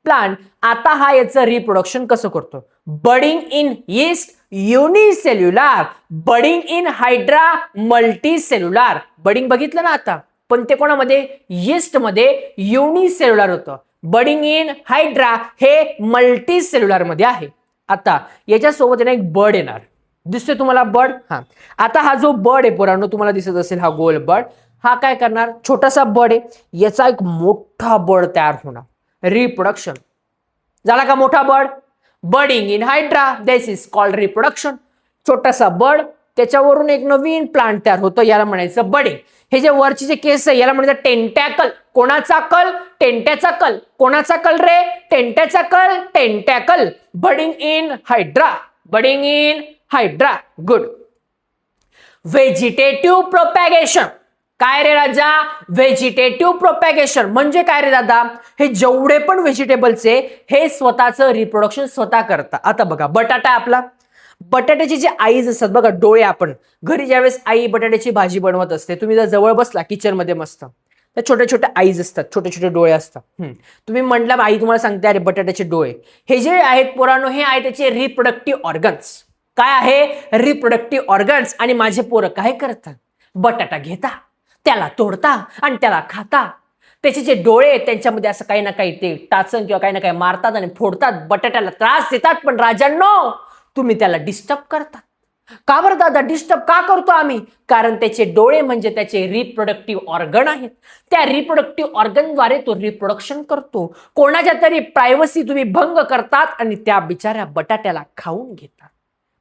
प्लांट. आता हा याचं रिप्रोडक्शन कसं करतो? Budding in yeast unicellular, budding in hydra multicellular. Budding बघितलं ना आता, पण ते कोणामध्ये? यीस्ट मध्ये युनिसेल्युलर होतं. बडिंग इन हायड्रा हे मल्टीसेल्युलर मध्ये आहे. आता याच्यासोबत एक बर्ड येणार. दिसतोय तुम्हाला बर्ड? हा. आता हा जो बर्ड आहे पोरांनो, तुम्हाला दिसत असेल हा गोल बर्ड, हा काय करणार? छोटासा बर्ड आहे, याचा एक मोठा बर्ड तयार होणार. रिप्रोडक्शन झाला का? मोठा bud. Budding in hydra, this is called reproduction. छोटासा बर्ड, त्याच्यावरून एक नवीन प्लांट तयार होतं, याला म्हणायचं बडिंग. हे जे वरचे जे केस आहे याला म्हणायचं टेंटॅकल. कोणाचा कल? टेंट्याचा कल. कोणाचा कल रे? टेंट्याचा कल. Tentacle. Budding in hydra, budding in hydra. Good. Vegetative propagation. काय रे राजा? व्हेजिटेटिव्ह प्रोपॅगेशन म्हणजे काय रे दादा? हे जेवढे पण व्हेजिटेबल्स आहे हे स्वतःचं रिप्रोडक्शन स्वतः करतात. आता बघा बटाटा आपला, बटाट्याचे जे आईज असतात बघा, डोळे. आपण घरी ज्यावेळेस आई बटाट्याची भाजी बनवत असते, तुम्ही जर जवळ बसला किचन मध्ये मस्त, तर छोटे छोटे आईज असतात, छोटे छोटे डोळे असतात. तुम्ही म्हटलं आई तुम्हाला सांगते अरे बटाट्याचे डोळे, हे जे आहेत पोरांनो हे आहे त्याचे रिप्रोडक्टिव्ह ऑर्गन्स. काय आहे? Reproductive organs. आणि माझे पोरं काय करतात? बटाटा घेता, त्याला तोडता आणि त्याला खाता. त्याचे जे डोळे आहेत त्यांच्यामध्ये असं काही ना काही ते टाचन किंवा काही ना काही मारतात आणि फोडतात, बटाट्याला त्रास देतात. पण राजांनो, तुम्ही त्याला डिस्टर्ब करतात. का बरं दादा डिस्टर्ब का करतो आम्ही? कारण त्याचे डोळे म्हणजे त्याचे रिप्रोडक्टिव्ह ऑर्गन आहेत. त्या रिप्रोडक्टिव्ह ऑर्गनद्वारे तो रिप्रोडक्शन करतो. कोणाच्या तरी प्रायव्हसी तुम्ही भंग करतात आणि त्या बिचाऱ्या बटाट्याला खाऊन घेतात.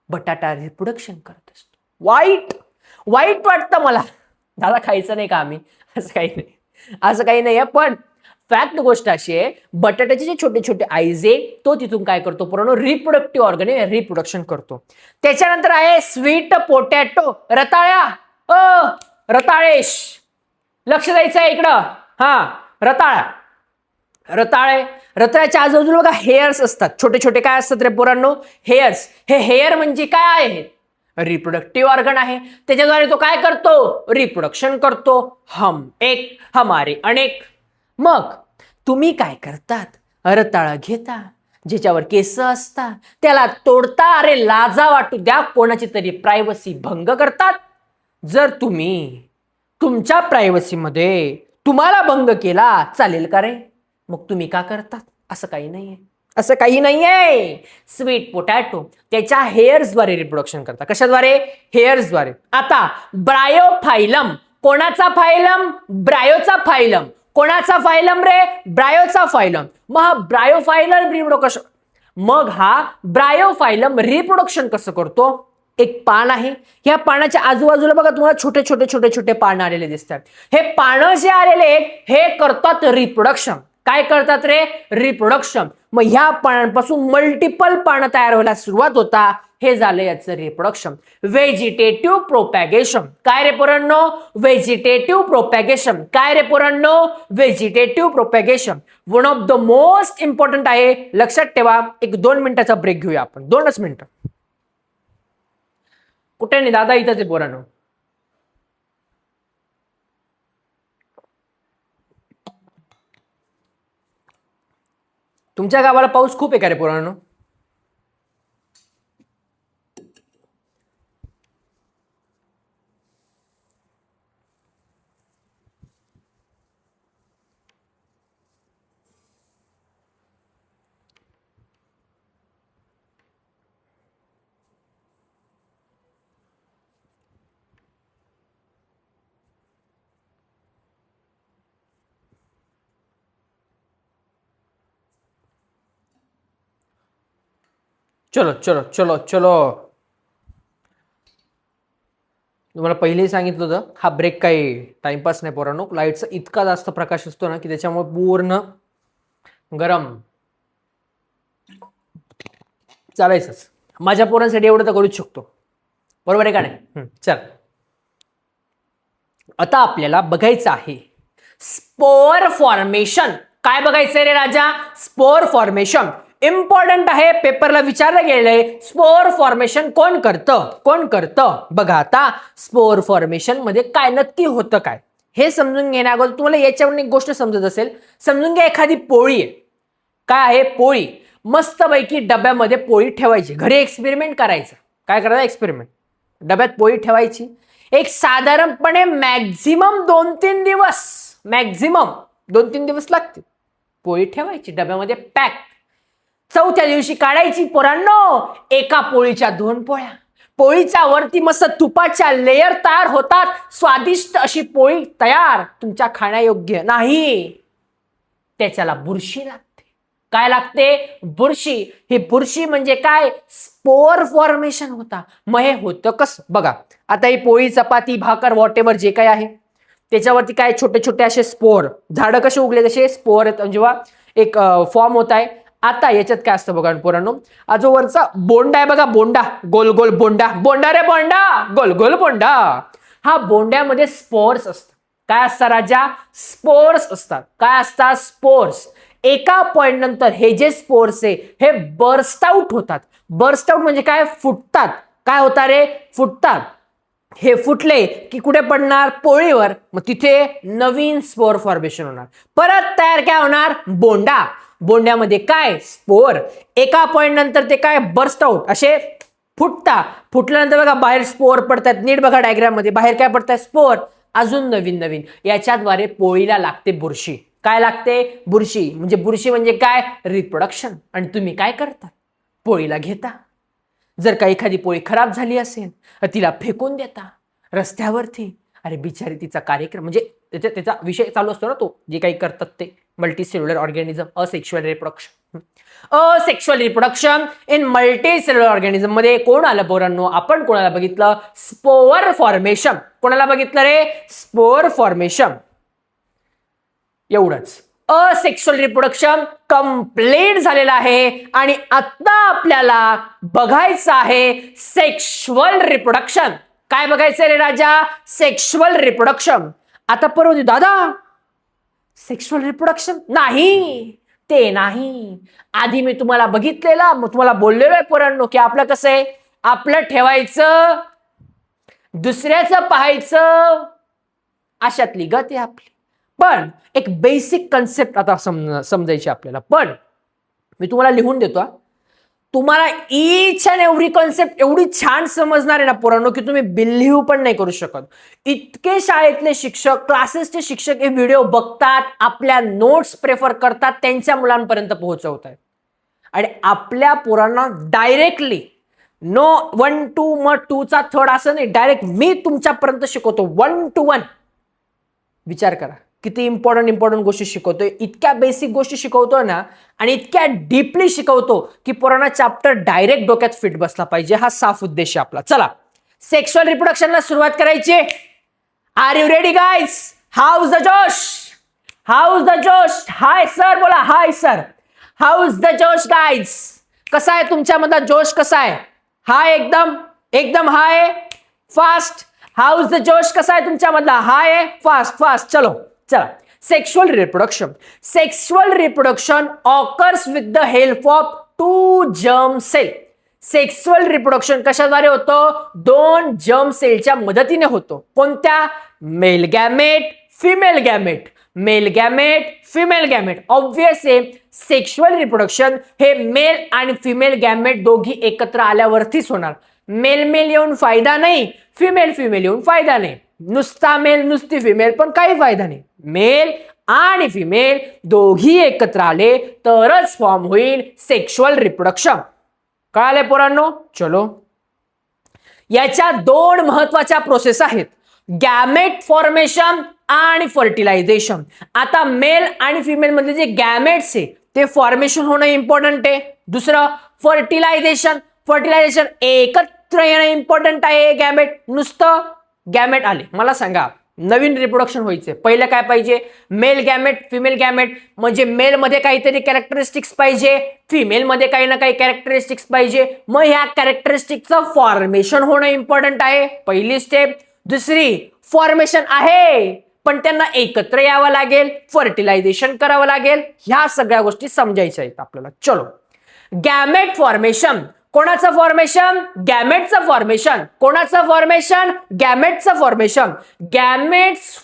बटाटा रिप्रोडक्शन करत असतो. वाईट वाईट वाटतं मला, दादा खायचं नाही का आम्ही? असं काही नाही, असं काही नाही. पण फॅक्ट गोष्ट अशी आहे, बटाट्याचे जे छोटे छोटे आईज आहे तो तिथून काय करतो पूर्ण रिप्रोडक्टिव्ह ऑर्गन रिप्रोडक्शन करतो. त्याच्यानंतर आहे स्वीट पोटॅटो. रताळ्या, रताळेश, लक्ष द्यायचं आहे इकडं. हा रताळा, रताळे. रताळ्याच्या आजूबाजूला बघा हेअर्स असतात, छोटे छोटे. काय असतात रे पोरांनो? हेअर्स. हे हेअर म्हणजे काय आहे? रिप्रोडक्टिव्ह ऑर्गन आहे. त्याच्याद्वारे तो काय करतो? रिप्रोडक्शन करतो. हम एक हमारे अनेक. मग तुम्ही काय करतात? रताळा घेता, ज्याच्यावर केस असतात त्याला तोडता. अरे लाजा वाटू द्या, कोणाची तरी प्रायव्हसी भंग करतात. जर तुम्ही तुमच्या प्रायव्हसी मध्ये तुम्हाला भंग केला चालेल का रे? मग तुम्ही का करतात? असं काही नाहीये, असं काही नाहीये. स्वीट पोटॅटो त्याच्या हेअर्सद्वारे रिप्रोडक्शन करतात. कशाद्वारे? हेअर्सद्वारे. आता ब्रायोफायलम. कोणाचा फायलम? ब्रायोचा फायलम. कोणाचा फायलम रे? ब्रायोचा फायलम. मग हा ब्रायोफायलम रिप्रोडक्शन, मग हा ब्रायोफायलम रिप्रोडक्शन कसं करतो? एक पान आहे, ह्या पानाच्या आजूबाजूला बघा तुम्हाला छोटे छोटे छोटे छोटे पानं आलेले दिसतात. हे पानं जे आलेले हे करतात रिप्रोडक्शन. काय करतात रे? रिप्रोडक्शन. मग ह्या पानांपासून मल्टिपल पानं तयार व्हायला सुरुवात होता, हे झालं याचं रिप्रोडक्शन. Vegetative propagation. काय रे पोरांनो? Vegetative propagation. काय रे पोरांनो? Vegetative propagation. One of the most important आहे, लक्षात ठेवा. एक 2 मिनिटाचा ब्रेक घेऊया आपण, 2च मिनिटं. कुठे नाही दादा, इथंच आहे पोरांनो. तुमच्या गावाला पाऊस खूप आहे का रे पोरांनो? चलो चलो चलो चलो. तुम्हाला पहिलेही सांगितलं होतं हा ब्रेक काही टाइमपास नाही पोरांनो. लाईटचा इतका जास्त प्रकाश असतो ना की त्याच्यामुळे पूर्ण गरम चालायचंच. माझ्या पोरांसाठी एवढं तर करूच शकतो, बरोबर आहे का नाही? चल, आता आपल्याला बघायचं आहे स्पोर फॉर्मेशन. काय बघायचंय रे राजा? स्पोर फॉर्मेशन इम्पॉर्टंट आहे, पेपरला विचारलं गेलंय. स्पोर फॉर्मेशन कोण करतं? बघा आता स्पोर फॉर्मेशन मध्ये काय नक्की होतं काय हे समजून घेण्या अगोदर तुम्हाला याच्यावरून एक गोष्ट समजत असेल. समजून घ्या, एखादी पोळी आहे. काय आहे? पोळी. मस्तपैकी डब्यामध्ये पोळी ठेवायची. घरी एक्सपेरिमेंट करायचं. काय करायचं? एक्सपेरिमेंट. डब्यात पोळी ठेवायची. एक साधारणपणे मॅक्झिमम 2-3 दिवस लागतील. पोळी ठेवायची डब्यामध्ये पॅक. चौथ्या दिवशी काढायची पोरांनो. एका पोळीच्या 2 पोळ्या. पोळीच्या वरती मस्त तुपाच्या लेयर तयार होतात. स्वादिष्ट अशी पोळी तयार. तुमच्या खाण्यायोग्य नाही. त्याच्याला बुरशी लागते. काय लागते? बुरशी. ही बुरशी म्हणजे काय? स्पोर फॉर्मेशन होता. मग हे होतं कसं? बघा आता ही पोळी, चपाती, भाकर, व्हॉट एव्हर जे काही आहे त्याच्यावरती काय छोटे छोटे असे स्पोर. झाडं कसे उगले तसे स्पोर आहेत जेव्हा एक फॉर्म होत आहे. आता याच्यात काय असतं बघा पोरांनो, जो वरचा बोंडा आहे बघा, बोंडा, गोल गोल बोंडा, बोंडा रे बोंडा, गोल गोल बोंडा. हा बोंड्यामध्ये स्पोर्स असतात. काय असतात राजा? स्पोर्स असतात. काय असतात? स्पोर्स. एका पॉइंट नंतर हे जे स्पोर्स आहे हे बर्स्ट आउट होतात. बर्स्ट आउट म्हणजे काय? फुटतात. काय होतात रे? फुटतात. हे फुटले की कुठे पडणार? पोळीवर. मग तिथे नवीन स्पोर फॉर्मेशन होणार. परत तयार काय होणार? बोंडा. बोंड्यामध्ये काय? स्पोर. एका पॉइंट नंतर ते काय? बर्स्ट आउट, असे फुटता. फुटल्यानंतर बघा बाहेर स्पोर पडतात. नीट बघा डायग्राम मध्ये, बाहेर काय पडतात? स्पोर. अजून नवीन नवीन. याच्याद्वारे पोळीला लागते बुरशी. काय लागते? बुरशी. म्हणजे काय? रिप्रोडक्शन. आणि तुम्ही काय करता? पोळीला घेता. जर का एखादी पोळी खराब झाली असेल तर तिला फेकून देता रस्त्यावरती. अरे बिचारी, तिचा कार्यक्रम म्हणजे त्याचा विषय चालू असतो ना, तो जे काही करतात ते. Multicellular organism, asexual reproduction. Asexual reproduction in multicellular organism मध्ये कोण आलं पोरांनो? आपण कोणाला बघितलं? Spore formation. कोणाला बघितलं रे? Spore formation. एवढंच. असेक्शुअल रिप्रोडक्शन कंप्लीट झालेलं आहे. आणि आता आपल्याला बघायचं आहे सेक्शुअल रिप्रोडक्शन. काय बघायचं रे राजा? Sexual reproduction. आता परत दादा सेक्शुअल रिप्रोडक्शन नाही, ते नाही. आधी मी तुम्हाला बघितलेला, मग तुम्हाला बोललेलो आहे पोरांनो की आपलं कसं आहे? आपलं ठेवायचं, दुसऱ्याचं पाहायचं, अशातली गत आहे आपली. पण एक बेसिक कन्सेप्ट आता समजायची आपल्याला. पण मी तुम्हाला लिहून देतो. तुम्हाला ईच अँड एव्हरी कॉन्सेप्ट एवढी छान समजणार आहे ना पोरांनो की तुम्ही बिलीव्ह पण नाही करू शकत. इतके शाळेतले शिक्षक, क्लासेसचे शिक्षक हे व्हिडिओ बघतात, आपल्या नोट्स प्रेफर करतात, त्यांच्या मुलांपर्यंत पोहोचवतात. आणि आपल्या पोरांना डायरेक्टली नो 1 to मग 2 चा 3rd असं नाही, डायरेक्ट मी तुमच्यापर्यंत शिकवतो 1 to 1. विचार करा किती इम्पॉर्टंट गोष्टी शिकवतोय. इतक्या बेसिक गोष्टी शिकवतोय ना, आणि इतक्या डीपली शिकवतो की पोरांना चॅप्टर डायरेक्ट डोक्यात फिट बसला पाहिजे. हा साफ उद्देश आहे आपला. चला सेक्शुअल रिप्रोडक्शनला सुरुवात करायची. Are you ready guys? How is the जोश? हाऊ इज द जोश? हाय सर बोला. High sir. How is the जोश गाईज? कसा आहे तुमच्यामधला जोश? कसा आहे? हाय, एकदम high, fast. How is the जोश? कसा आहे तुमच्यामधला? High, fast. चलो चला. Sexual reproduction. Sexual reproduction occurs with the help of 2 germ cell. सेक्शुअल रिप्रोडक्शन कशाद्वारे होतं? 2 जर्म सेलच्या मदतीने होतो. कोणत्या? Mail gamete, female gamete. Mail gamete, female gamete. Obvious आहे सेक्शुअल रिप्रोडक्शन हे मेल आणि फिमेल गॅमेट दोघी एकत्र आल्यावरतीच होणार. मेल येऊन फायदा नाही, फिमेल येऊन फायदा नाही. नुसता मेल, नुसती फिमेल पण काही फायदा नाही. मेल आणि फिमेल दोघी एकत्र आले तरच फॉर्म होईल सेक्शुअल रिप्रोडक्शन. कळाले पोरांनो? चलो, याच्या 2 महत्वाच्या प्रोसेस आहेत, गॅमेट फॉर्मेशन आणि फर्टिलायझेशन. आता मेल आणि फिमेल मधले जे गॅमेट्स आहे ते फॉर्मेशन होणं इम्पॉर्टंट आहे. दुसरं फर्टिलायझेशन, फर्टिलायझेशन एकत्र येणं इम्पॉर्टंट आहे. गॅमेट, नुसतं गॅमेट आले, मला सांगा नवीन रिप्रोडक्शन व्हायचे पहिलं काय पाहिजे? Mail gamete, female gamete. म्हणजे मेल मध्ये काहीतरी कॅरेक्टरिस्टिक्स पाहिजे, फिमेल मध्ये काही ना काही कॅरेक्टरिस्टिक्स पाहिजे. मग ह्या कॅरेक्टरिस्टिक्सचं फॉर्मेशन होणं इम्पॉर्टंट आहे, पहिली स्टेप. दुसरी, फॉर्मेशन आहे पण त्यांना एकत्र यावं लागेल, फर्टिलायझेशन करावं लागेल. ह्या सगळ्या गोष्टी समजायच्या आहेत आपल्याला. चलो, गॅमेट फॉर्मेशन. कोणाचं फॉर्मेशन? गॅमेटचं फॉर्मेशन. कोणाचं फॉर्मेशन? गॅमेटचं फॉर्मेशन. गॅमेट्स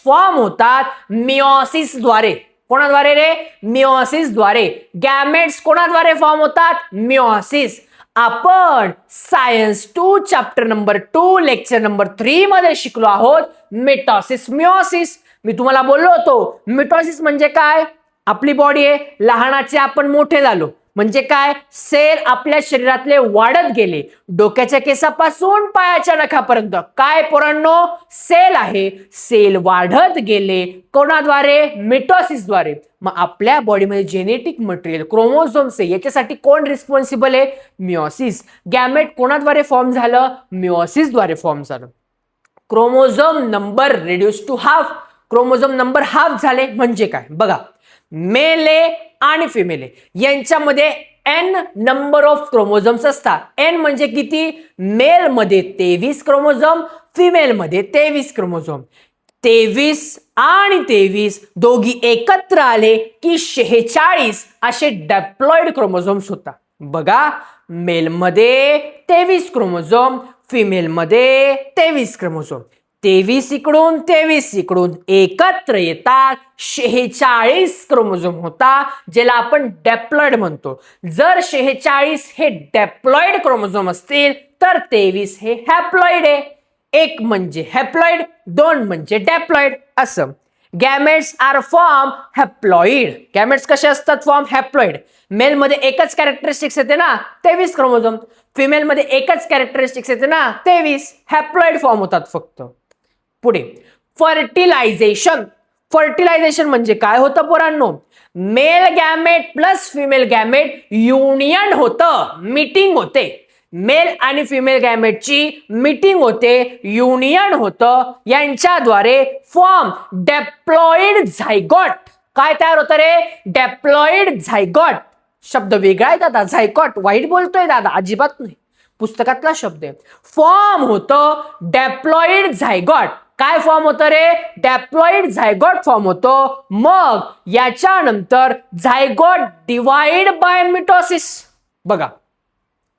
फॉर्म होतात मिओसिस द्वारे. कोणाद्वारे रे? मिओसिस द्वारे. गॅमेट्स कोणाद्वारे फॉर्म होतात? मिओसिस. आपण science 2 chapter number 2 lecture number 3 मध्ये शिकलो आहोत मिटोसिस, मिओसिस. मी तुम्हाला बोललो होतो मिटोसिस म्हणजे काय? आपली बॉडी आहे, लहानाचे आपण मोठे झालो. म्हणजे काय? सेल आपल्या शरीरातले वाढत गेले, डोक्याच्या केसापासून पायाच्या नखापर्यंत. काय पोरांनो? सेल आहे, सेल वाढत गेले. कोणाद्वारे? मिटोसिसद्वारे. मग आपल्या बॉडीमध्ये जेनेटिक मटेरियल, क्रोमोझोम्स आहे, याच्यासाठी कोण रिस्पॉन्सिबल आहे? मिओसिस. गॅमेट कोणाद्वारे फॉर्म झालं? मिओसिसद्वारे फॉर्म झालं. Chromosome number reduce to half. Chromosome number half झाले म्हणजे काय? बघा, मेल आणि फिमेल यांच्यामध्ये n नंबर ऑफ क्रोमोझोम्स असतात. n म्हणजे किती? मेल मध्ये 23 क्रोमोझोम, फिमेल मध्ये 23 क्रोमोझोम. 23 आणि 23 दोघी एकत्र आले की 46 असे डॅप्लॉइड क्रोमोझोम्स होतात. बघा, मेल मध्ये 23 क्रोमोझोम, फिमेल मध्ये 23 क्रोमोझोम. 23 इकडून 23 इकडून एकत्र येतात 46 क्रोमोझोम होता, ज्याला आपण डॅप्लॉइड म्हणतो. जर 46 हे डॅप्लॉइड क्रोमोझोम असतील तर 23 हे हॅप्लॉइड आहे. एक म्हणजे हॅप्लॉइड, दोन म्हणजे डॅप्लॉइड असं. Gametes are form haploid. Gametes कसे असतात? Form haploid. मेल मध्ये एकच कॅरेक्टरिस्टिक्स येते ना, 23 क्रोमोझोम. फिमेल मध्ये एकच कॅरेक्टरिस्टिक्स येते ना, 23. हॅप्लॉइड फॉर्म होतात फक्त. पुढे, फर्टिलायझेशन. फर्टिलायझेशन म्हणजे काय होतं पोरांनो? Mail gamete plus female gamete union होतं, मीटिंग होते. मेल आणि फिमेल गॅमेटची मीटिंग होते, युनियन होतं. यांच्याद्वारे फॉर्म डॅप्लॉइड झायगॉट. काय तयार होतं रे? डॅप्लॉइड झायगॉट. शब्द वेगळा आहे दादा, झायगॉट वाईट बोलतोय दादा, अजिबात नाही, पुस्तकातला शब्द आहे. फॉर्म होतं डॅप्लॉइड झायगॉट. काय फॉर्म होतं रे? डॅप्लॉइड झायगॉट फॉर्म होतो. मग याच्यानंतर झायगॉट डिवाइड बाय मिटोसिस. बघा,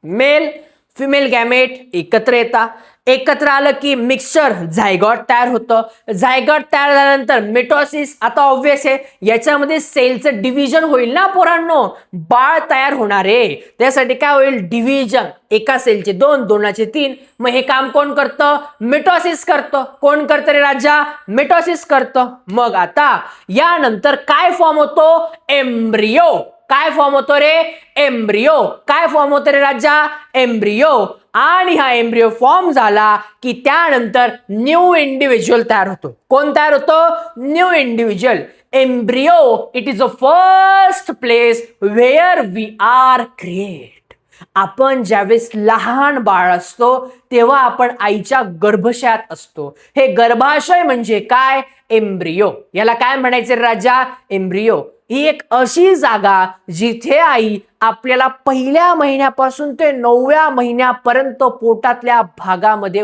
मेल फिमेल गॅमेट एकत्र येतात, एकत्र आलं की मिक्सचर झायगॉट तयार होतं. झायगॉट तयार झाल्यानंतर मिटोसिस. आता ऑब्व्हियस आहे, याच्यामध्ये सेलचं डिव्हिजन होईल ना पोरांनो, बाळ तयार होणार आहे. त्यासाठी काय होईल? डिव्हिजन. एका सेलचे 2, दोनाचे 3. मग हे काम कोण करतं? मिटोसिस करतं. कोण करतं रे राजा? मिटोसिस करतं. मग आता यानंतर काय फॉर्म होतो? एम्ब्रियो. काय फॉर्म होतो रे? एम्ब्रियो. काय फॉर्म होतो रे राजा? एम्ब्रियो. आणि हा एम्ब्रियो फॉर्म झाला की त्यानंतर न्यू इंडिव्हिज्युअल तयार होतो. कोण तयार होतो? New individual. Embryo it is a first place where we are create. आपण ज्यावेळेस लहान बाळ असतो तेव्हा आपण आईच्या गर्भाशयात असतो. हे गर्भाशय म्हणजे काय? एम्ब्रियो. याला काय म्हणायचे राजा? एम्ब्रियो. ही एक अशी जागा जिथे आई आपल्याला पहिल्या महिन्यापासून ते 9व्या महिन्यापर्यंत पोटातल्या भागामध्ये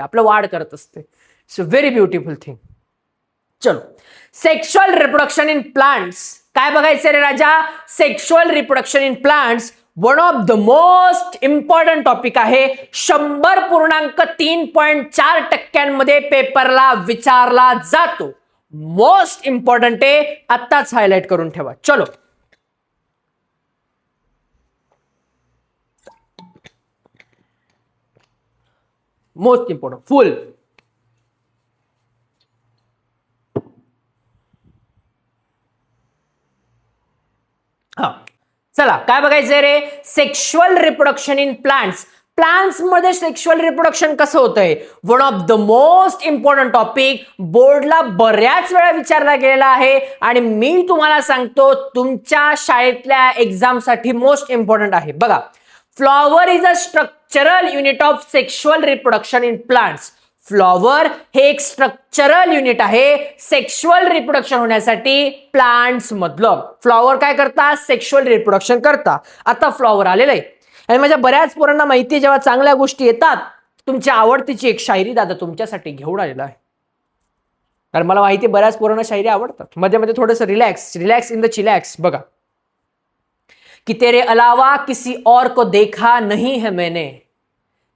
आपलं वाढ करत असते. It's a very beautiful thing. चलो, सेक्शुअल रिप्रोडक्शन इन प्लांट्स. काय बघायचं रे राजा? Sexual reproduction in plants one of the most important topic आहे. 100.3.4% पेपरला विचारला जातो. मोस्ट इम्पॉर्टंट आहे, आत्ताच हायलाइट करून ठेवा. चलो, मोस्ट इम्पॉर्टंट फुल. हा, चला काय बघायचंय रे? Sexual reproduction in plants. Plants मध्ये सेक्शुअल रिप्रोडक्शन कसं होतंय? One of the most important topic, बोर्डला बऱ्याच वेळा विचारला गेलेला आहे आणि मी तुम्हाला सांगतो तुमच्या शाळेतल्या एक्झाम साठी मोस्ट इम्पॉर्टंट आहे. बघा, flower is a structural unit of sexual reproduction in plants. Flower हे एक स्ट्रक्चरल युनिट आहे सेक्शुअल रिप्रोडक्शन होण्यासाठी प्लांट्स मधलं. फ्लॉवर काय करता? सेक्शुअल रिप्रोडक्शन करता. आता फ्लॉवर आलेलं आहे आणि माझ्या बऱ्याच पोरांना माहिती आहे, जेव्हा चांगल्या गोष्टी येतात तुमच्या आवडतीची एक शायरी दादा तुमच्यासाठी घेऊन आलेला आहे. कारण मला माहिती आहे बऱ्याच पोरांना शायरी आवडतात. मध्ये मध्ये थोडंसं रिलॅक्स इन द चिलॅक्स. बघा, कि तेरे अलावा किसी और को देखा नहीं है मैंने,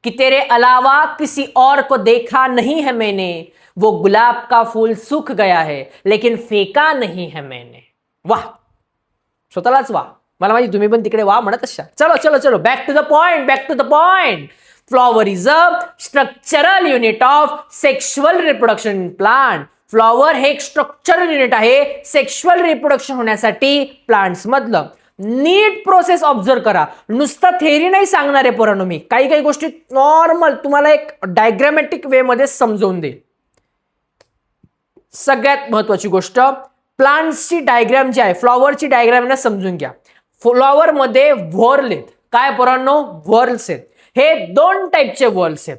कि तेरे अलावा किसी और को देखा नहीं है मैंने, वो गुलाब का फूल सूख गया है लेकिन फेंका नहीं है मैंने. वाह, स्वतःलाच वाह. मला माहिती तुम्ही पण तिकडे वाह म्हणत असाल. चलो चलो चलो, back to the point. Flower is a structural unit of sexual reproduction in plant. Flower हे एक स्ट्रक्चरल युनिट आहे सेक्शुअल रिप्रोडक्शन होण्यासाठी प्लांट्स मधलं. नीट प्रोसेस ऑब्झर्व करा. नुसतं थेरी नाही सांगणार आहे पोरांनो मी. काही काही गोष्टी नॉर्मल तुम्हाला एक डायग्रामॅटिक वे मध्ये समजवून देईल. सगळ्यात महत्वाची गोष्ट, प्लांट्सची डायग्राम जी आहे, फ्लॉवरची डायग्राम ना समजून घ्या. फ्लॉवर मध्ये व्हॉर्ल आहेत. काय पोरांनो? व्हॉर्ल्स आहेत. हे दोन टाईपचे व्हॉर्ल्स आहेत.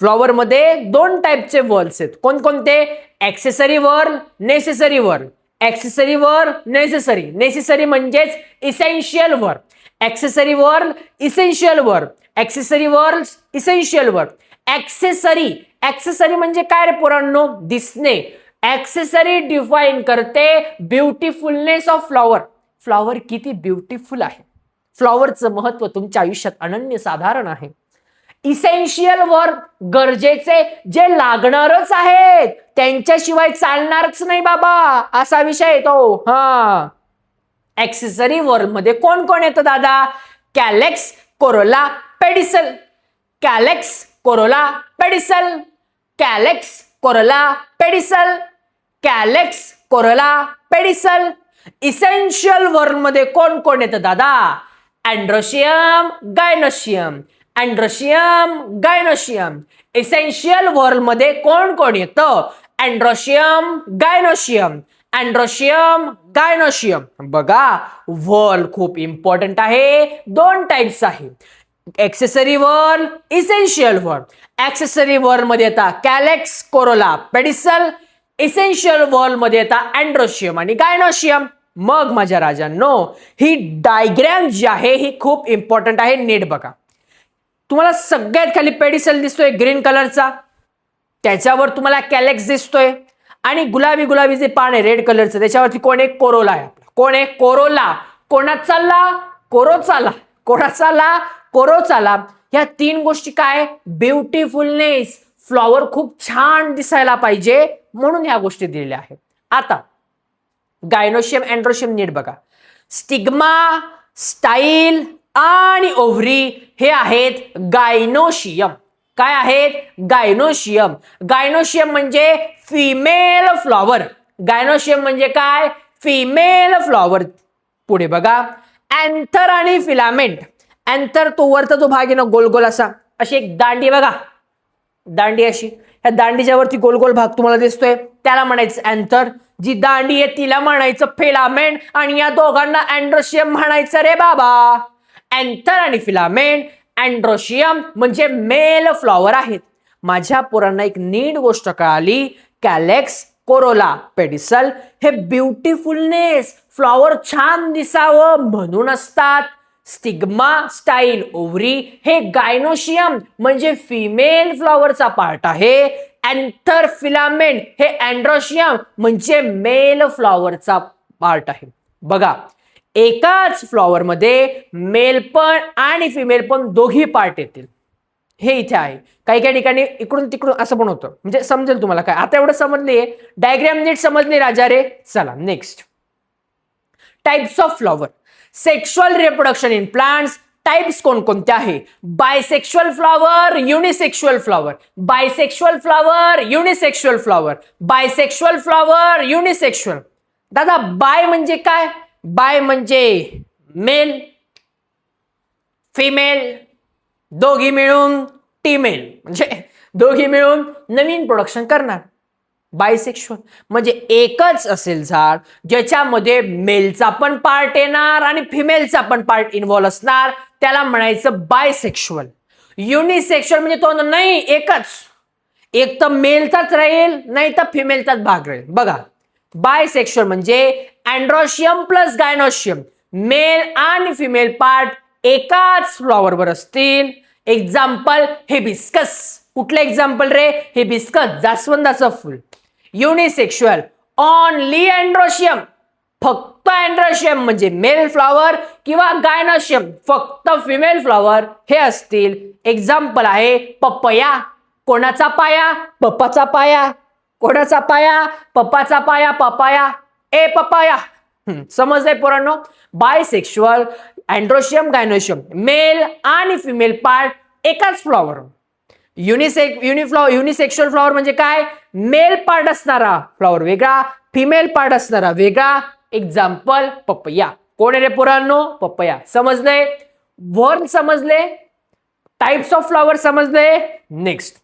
फ्लॉवर मध्ये दोन टाईपचे व्हॉर्ल्स आहेत. कोणकोणते? Accessory whorl, necessary whorl. Accessory whorl, necessary म्हणजेच essential whorl. Accessory whorl, essential whorl. Accessory whorl, essential whorl. Accessory म्हणजे काय रे पोरांनो? दिसणे. ॲक्सेसरी डिफाईन करते ब्युटिफुलनेस ऑफ फ्लॉवर. फ्लॉवर किती ब्युटिफुल आहे, फ्लॉवरचं महत्व तुमच्या आयुष्यात अनन्यसाधारण आहे. इसेन्शियल वर्क, गरजेचे, जे लागणारच आहेत, त्यांच्याशिवाय चालणारच नाही बाबा, असा विषय येतो. हा, ॲक्सेसरी वर्क मध्ये कोण कोण येतं दादा? Calyx, corolla, pedicel. Calyx, corolla, pedicel. Calyx, corolla, pedicel. Calyx, corolla, pedicel. Essential whorl मध्ये कोण कोण येतं दादा? Androecium, gynoecium. Androecium, gynoecium. Essential whorl मध्ये कोण कोण येतं? Androecium, gynoecium. Androecium, gynoecium. बघा, वर्ल खूप इम्पॉर्टंट आहे. दोन टाइप्स आहे, accessory whorl, essential whorl. Accessory whorl मध्ये येतात calyx, corolla, pedicel. Essential whorl मध्ये येतात अँड्रोशियम आणि गायनोशियम. मग माझ्या राजांनो, ही डायग्राम जी आहे ही खूप इम्पॉर्टंट आहे. नीट बघा. तुम्हाला सगळ्यात खाली पेडिसल दिसतोय ग्रीन कलरचा, त्याच्यावर तुम्हाला कॅलेक्स दिसतोय आणि गुलाबी गुलाबी जे पान आहे रेड कलरचं, त्याच्यावरती कोण आहे? कोरोला आहे. कोण आहे? कोरोला. कोणाचाला? कोरोचाला. कोणाचाला? कोरोचाला. ह्या तीन गोष्टी काय? ब्युटिफुलनेस. फ्लॉवर खूप छान दिसायला पाहिजे म्हणून ह्या गोष्टी दिलेल्या आहेत. आता गायनोशियम, अँड्रोशियम नीट बघा. स्टिग्मा, स्टाईल आणि ओव्हरी हे आहेत गायनोशियम. काय आहेत? गायनोशियम. गायनोशियम म्हणजे फिमेल फ्लॉवर. गायनोशियम म्हणजे काय? Female flower. पुढे बघा, अँथर आणि फिलामेंट. अँथर तो वरचा जो भाग आहे ना, गोल गोल असा, अशी एक दांडी बघा, दांडी अशी, ह्या दांडीच्या वरती गोल गोल भाग तुम्हाला दिसतोय, त्याला म्हणायचं अँथर. जी दांडी आहे तिला म्हणायचं फिलामेंट आणि या दोघांना अँड्रोशियम म्हणायचं रे बाबा. अँथर आणि फिलामेंट. अँड्रोशियम म्हणजे मेल फ्लॉवर आहेत. माझ्या पोरांना एक नीट गोष्ट कळाली, कॅलेक्स, कोरोला, पेडिसल हे ब्युटिफुलनेस, फ्लॉवर छान दिसावं म्हणून असतात. स्टिग्मा, स्टाईल, ओव्हरी हे गायनोशियम म्हणजे फिमेल फ्लॉवरचा पार्ट आहे. अँथर, फिलामेंट हे अँड्रोशियम म्हणजे मेल फ्लॉवरचा पार्ट आहे. बघा, एकाच फ्लॉवर मध्ये मेल पण आणि फिमेल पण दोघी पार्ट येतील. हे इथे आहे. काही काही ठिकाणी इकडून तिकडून असं पण होतं, म्हणजे समजेल तुम्हाला काय. आता एवढं समजले, डायग्राम नीट समजली राजा रे. चला next, types of flower. Sexual reproduction in plants. Types कोणकोणते आहे? Bisexual flower, unisexual flower. Bisexual flower, unisexual flower. Bisexual flower, unisexual. दादा बाय म्हणजे काय? बाय म्हणजे मेल, फिमेल, दोघी मिळून टीमेल म्हणजे दोघी मिळून नवीन प्रोडक्शन करणार. बायसेक्शुअल म्हणजे एकच असेल झाड ज्याच्यामध्ये मेलचा पण पार्ट येणार आणि फिमेलचा पण पार्ट इन्व्हॉल्व असणार, त्याला म्हणायचं बायसेक्शुअल. युनिसेक्शुअल म्हणजे तो नाही, एकच, एक तर मेलचाच राहील नाही तर फिमेलचाच भाग राहील. बघा, बायसेक्शुअल म्हणजे अँड्रोशियम प्लस गायनोशियम, मेल आणि फिमेल पार्ट एकाच फ्लॉवरवर असतील. Example hibiscus. कुठलं एक्झाम्पल रे? हिबिस्कस, जास्वंदाचं फुल. युनिसेक्शुअल ओनली अँड्रोशियम, फक्त अँड्रोशियम म्हणजे मेल फ्लॉवर किंवा गायनोशियम फक्त फिमेल फ्लॉवर हे असतील. एक्झाम्पल आहे पपया. कोणाचा पाया? पप्पाचा पाया. कोणाचा पाया? पप्पाचा पाया. पपाया, ए पपाया. समजलंय पोरांनो? बायसेक्शुअल, अँड्रोशियम, गायनोशियम, मेल आणि फिमेल पार्ट एकाच फ्लॉवर. युनिसेक्शुअल फ्लॉवर म्हणजे काय? मेल पार्ट असणारा फ्लॉवर वेगळा, फिमेल पार्ट असणारा वेगळा. Example papaya. कोण आहे रे पोरांनो? पपया. समजले? वर्ड समजले? टाइप्स ऑफ फ्लॉवर समजले? नेक्स्ट,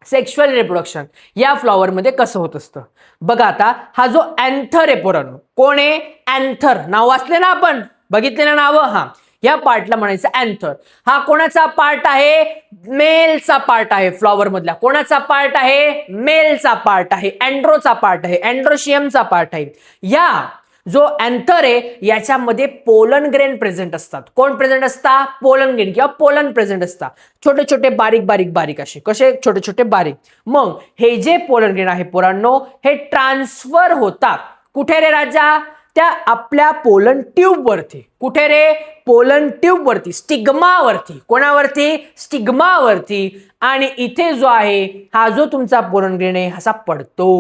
सेक्शुअल रिप्रोडक्शन या फ्लॉवर मध्ये कसं होत असतं बघा. आता हा जो अँथर आहे पोरांनो, कोण आहे? अँथर. नाव वाचले ना आपण, बघितले ना नाव? हा, या पार्टला म्हणायचं अँथर. हा कोणाचा पार्ट आहे? मेलचा पार्ट आहे फ्लॉवर मधला. कोणाचा पार्ट आहे? मेलचा पार्ट आहे, अँड्रोचा पार्ट आहे, अँड्रोशियमचा पार्ट आहे. या जो अँथर आहे याच्यामध्ये पोलन ग्रेन प्रेझेंट असतात. कोण प्रेझेंट असतात? पोलन ग्रेन किंवा पोलन प्रेझेंट असतात. छोटे छोटे बारीक बारीक बारीक असे. कसे? छोटे छोटे बारीक. मग हे जे पोलन ग्रेन आहे पोरांनो, हे ट्रान्सफर होतात कुठे रे राजा? त्या आपल्या पोलन ट्यूब वरती. कुठे रे? पोलन ट्यूब वरती, स्टिग्मावरती. कोणावरती? स्टिग्मावरती. आणि इथे जो आहे हा जो तुमचा पोलन ग्रेन आहे असा पडतो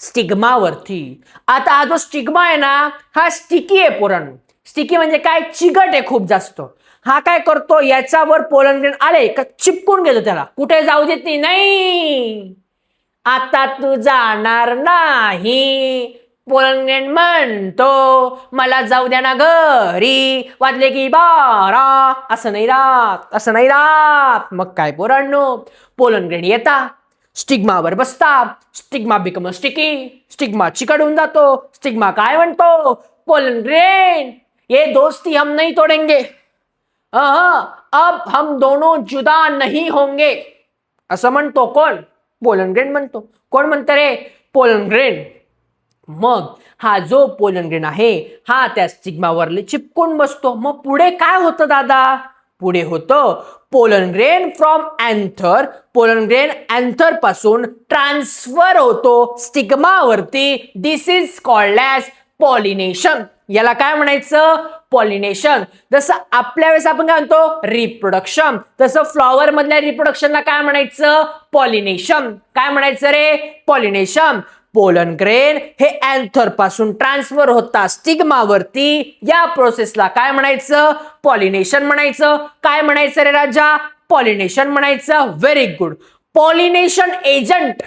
स्टिग्मावरती. आता हा जो स्टिग्मा आहे ना, हा स्टिकी आहे पोरांनो. स्टिकी म्हणजे काय? चिकट आहे खूप जास्त. हा काय करतो? याच्यावर पोलन ग्रेन आले का चिपकून घेतो त्याला, कुठे जाऊ देत नाही. आता तू जाणार नाही. पोलन ग्रेन म्हणतो मला जाऊ द्या ना घरी, वाजले की 12. असं नाही राहत, असं नाही राहत. मग काय पोरांनो? पोलन ग्रेन येता, स्टिग्मावर बसता, स्टिग्मा बिकम स्टिकी, स्टिग्मा चिकट होऊन जातो. स्टिग्मा काय म्हणतो? पोलन ग्रेन ये दोस्ती हम नहीं तोडेंगे, अब हम दोनों जुदा नहीं होंगे, असं म्हणतो. कोण? पोलन ग्रेन म्हणतो. कोण म्हणतं रे? Pollen grain. मग हा जो पोलन ग्रेन आहे हा त्या स्टिग्मावर चिपकून बसतो. मग पुढे काय होतं दादा? पुढे होतं pollen grain from anther. Pollen grain anther पासून ट्रान्सफर होतो स्टिग्मावरती. दिस इज कॉल्ड ॲज पॉलिनेशन. याला काय म्हणायचं? पॉलिनेशन. जसं आपल्या वेळेस आपण काय म्हणतो? रिप्रोडक्शन. तसं फ्लॉवर मधल्या रिप्रोडक्शनला काय म्हणायचं? पॉलिनेशन. काय म्हणायचं रे? पॉलिनेशन. पोलन ग्रेन हे अँथर पासून ट्रान्सफर होता स्टिग्मावरती. या प्रोसेसला काय म्हणायचं? पॉलिनेशन म्हणायचं. काय म्हणायचं रे राजा? पॉलिनेशन म्हणायचं. Very good. Pollination agent.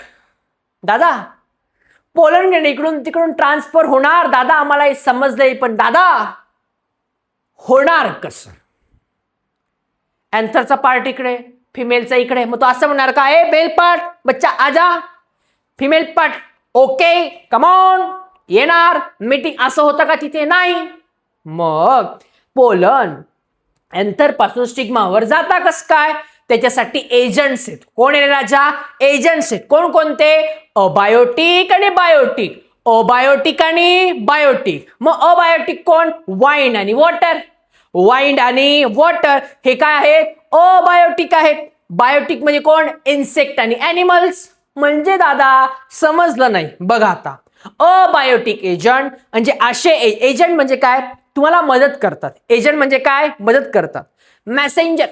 दादा पोलन ग्रेन इकडून तिकडून ट्रान्सफर होणार दादा, आम्हाला हे समजलंय, पण दादा होणार कसं? अँथरचा पार्ट इकडे, फिमेलचा इकडे. मग तो असं म्हणणार का? ए मेल पार्ट बच्चा आजा, फिमेल पार्ट ओके कमॉन, येणार मीटिंग. असं होतं का तिथे? नाही. मग पोलन अँथर पासून स्टिग्मावर जाता कस काय? त्याच्यासाठी एजंट्स आहेत. कोण आहे राजा? एजंट्स आहेत. कोण कोणते? अबायोटिक आणि बायोटिक. अबायोटिक आणि बायोटिक. मग अबायोटिक कोण? वाईन आणि वॉटर. वाईन आणि वॉटर हे काय आहेत? अबायोटिक आहेत. बायोटिक म्हणजे कोण? इन्सेक्ट आणि ॲनिमल्स. म्हणजे दादा समजलं नाही? बघा आता, अबायोटिक एजंट म्हणजे असे एजंट म्हणजे काय? तुम्हाला मदत करतात. एजंट म्हणजे काय? मदत करतात. मेसेंजर,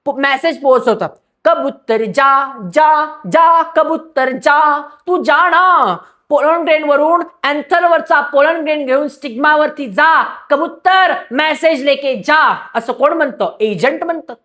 मेसेज पोहोचवतात. कबूतर जा जा जा, कबूतर जा, तू जा ना. पोलन ग्रेन वरून अँथरवरचा पोलन ग्रेन घेऊन स्टिग्मावरती जा, कबूतर मेसेज लेके जा, असं कोण म्हणतं? एजंट म्हणतात.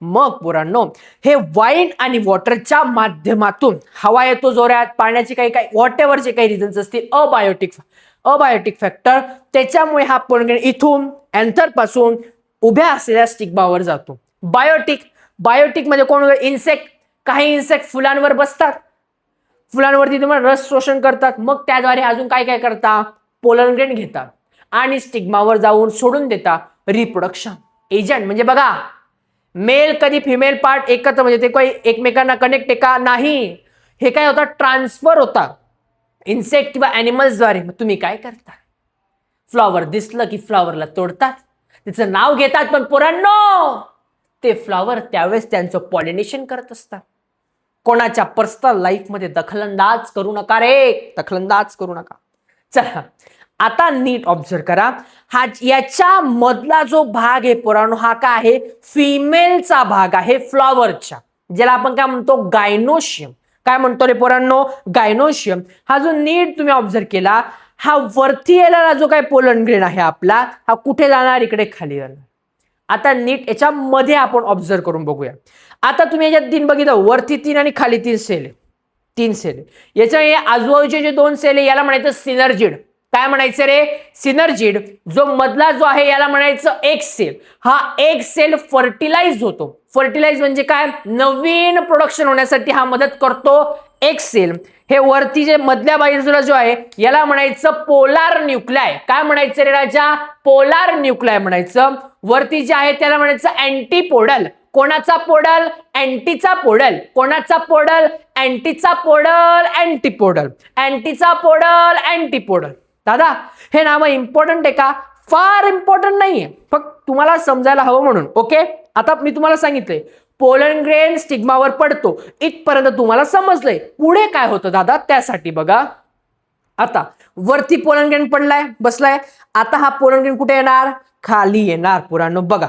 मग पोरांनो, हे वाईन आणि वॉटरच्या माध्यमातून हवा येतो जोरात, पाण्याची काही काही व्हॉटेवरचे काही रिझन्स असतील, अबायोटिक फॅक्टर, त्याच्यामुळे हा पोलन ग्रेन इथून अँथर पासून उभ्या असलेल्या स्टिग्मावर जातो. बायोटिक. बायोटिक म्हणजे कोण? इन्सेक्ट. काही इन्सेक्ट फुलांवर बसतात, फुलांवरती तुम्हाला रस शोषण करतात, मग त्याद्वारे अजून काय काय करतात? पोलन ग्रेन घेतात आणि स्टिग्मावर जाऊन सोडून देतात. रिप्रोडक्शन एजंट म्हणजे बघा, मेल कधी फिमेल पार्ट एकत्र म्हणजे ते काही एकमेकांना कनेक्ट आहे का? नाही. हे काय होतं? ट्रान्सफर होता इन्सेक्ट किंवा ॲनिमल्सद्वारे. मग तुम्ही काय करता? फ्लॉवर दिसलं की फ्लॉवरला तोडतात, त्याचं नाव घेतात, पण पोरांनो ते फ्लॉवर त्यावेळेस त्यांचं पॉलिनेशन करत असतात. कोणाच्या पर्सनल लाईफमध्ये दखलंदाज करू नका रे, दखलंदाज करू नका. चला आता नीट ऑब्झर्व करा. हा याच्या मधला जो भाग आहे पोरांनो, हा काय आहे? फिमेलचा भाग आहे फ्लॉवरच्या, ज्याला आपण काय म्हणतो? गायनोशियम. काय म्हणतो रे पोरांनो? गायनोशियम. हा जो नीट तुम्ही ऑब्झर्व केला, हा वरती येणारा जो काय पोलन ग्रेन आहे आपला, हा कुठे जाणार? इकडे खाली जाणार. आता नीट याच्या मध्ये आपण ऑब्झर्व करून बघूया. आता तुम्ही याच्यात 3 बघितलं, वरती 3 आणि खाली 3 सेल आहे. 3 सेल आहे. याच्या आजूबाजूचे जे 2 सेल आहे याला म्हणायचं सिनर्जिड. काय म्हणायचं रे? सिनर्जिड. जो मधला जो आहे याला म्हणायचं एक सेल. हा एक सेल फर्टिलाइज होतो. फर्टिलाइज म्हणजे काय? नवीन प्रोडक्शन होण्यासाठी हा मदत करतो एक सेल. हे वरती जे मधल्या बाजूला जो आहे याला म्हणायचं पोलार न्यूक्लाय. काय म्हणायचं रे राजा? पोलार न्यूक्लाय म्हणायचं. वरती जे आहे त्याला म्हणायचं अँटीपोडल. कोणाचा पोडल? अँटीचा पोडल. कोणाचा पोडल? अँटीचा पोडल, अँटीपोडल. अँटीचा पोडल, अँटीपोडल. दादा हे नाम इम्पॉर्टंट आहे का? फार इम्पॉर्टंट नाहीये, फक्त तुम्हाला समजायला हवं म्हणून. ओके, आता मी तुम्हाला सांगितलंय पोलन ग्रेन स्टिग्मावर पडतो, इथपर्यंत तुम्हाला समजलंय. पुढे काय होतं दादा? त्यासाठी बघा, आता वरती पोलन ग्रेन पडलाय, बसलाय. आता हा पोलन ग्रेन कुठे येणार? खाली येणार. पोरांनो बघा,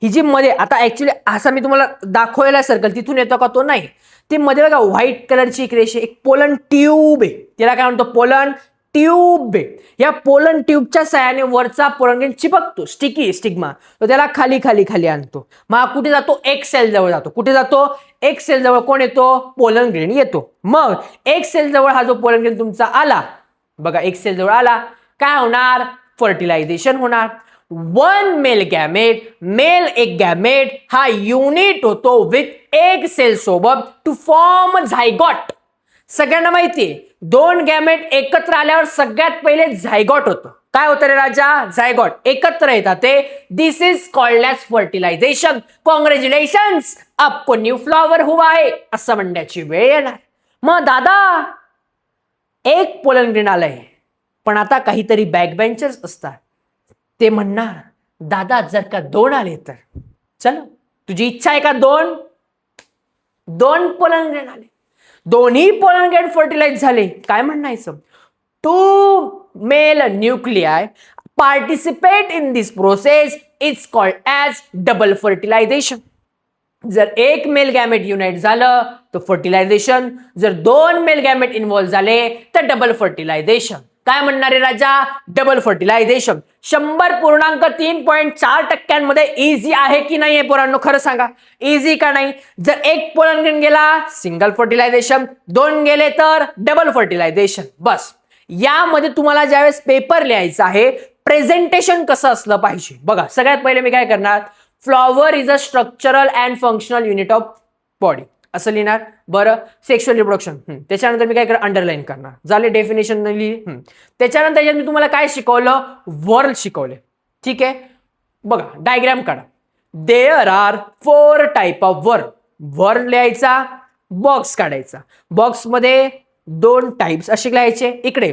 ही जी मध्ये आता ऍक्च्युली असा मी तुम्हाला दाखवलेला सर्कल तिथून येतो का? तो नाही. ती मध्ये बघा व्हाईट कलरची एक रेषा, एक पोलन ट्यूब आहे, त्याला काय म्हणतो? पोलन ट्यूब आहे. या पोलन ट्यूबच्या सहाय्याने वरचा पोलन ग्रेन चिपकतो, स्टिकी स्टिग्मा, तो त्याला खाली खाली खाली आणतो. मग कुठे जातो? एक सेल जवळ जातो. कुठे जातो? एक सेल जवळ कोण येतो? पोलन ग्रेन येतो. मग एक सेल जवळ हा जो पोलन ग्रेन तुमचा आला, बघा एक सेल जवळ आला, काय होणार? फर्टिलायझेशन होणार. वन मेल गॅमेट, मेल एक गॅमेट हा युनिट होतो विथ एक सेल सोबत टू फॉर्म झायगॉट. सगळ्यांना माहितीये 2 गॅमेट एकत्र आल्यावर सगळ्यात पहिले झायगॉट होतं. काय होतं रे राजा? झायगॉट. एकत्र येतात ते. This is called as fertilization. Congratulations, आपको न्यू फ्लॉवर हुआ है असं म्हणण्याची वेळ येणार. मग दादा एक पोलन ग्रेन आलंय, पण आता काहीतरी बॅकबेंचर्स असतात, ते म्हणणार दादा जर का 2 आले तर चल, तुझी इच्छा आहे का? 2 पोलन ग्रेन आले, दोन्ही पोलन ग्रेन फर्टिलाइज झाले, काय म्हणायचं? 2 male nuclei participate in this process is called as double fertilisation. जर एक मेल गॅमेट युनाइट झालं तर फर्टिलायझेशन, जर 2 मेल गॅमेट इन्व्हॉल्व झाले तर डबल फर्टिलायझेशन. काय म्हणणारे राजा? Double fertilisation. 100.3.4% इझी आहे की नाही आहे पोरांनो? खरं सांगा, इझी का नाही? जर एक पोलन ग्रेन गेला सिंगल फर्टिलायझेशन, 2 गेले तर डबल फर्टिलायझेशन. बस. यामध्ये तुम्हाला ज्यावेळेस पेपर लिहायचा आहे, प्रेझेंटेशन कसं असलं पाहिजे बघा. सगळ्यात पहिले मी काय करणार? Flower is a structural and functional unit of body असं लिहिणार. बरं, सेक्शुअल रिप्रोडक्शन. त्याच्यानंतर मी काय करणार? अंडरलाईन करणार. झाले डेफिनेशन लिहिली. त्याच्यानंतर त्याच्यात मी तुम्हाला काय शिकवलं? वर्ल शिकवले. ठीक आहे, बघा डायग्राम काढा. There are 4 type of whorl. Whorl लिहायचा, बॉक्स काढायचा, बॉक्समध्ये 2 टाइप्स असे लिहायचे. इकडे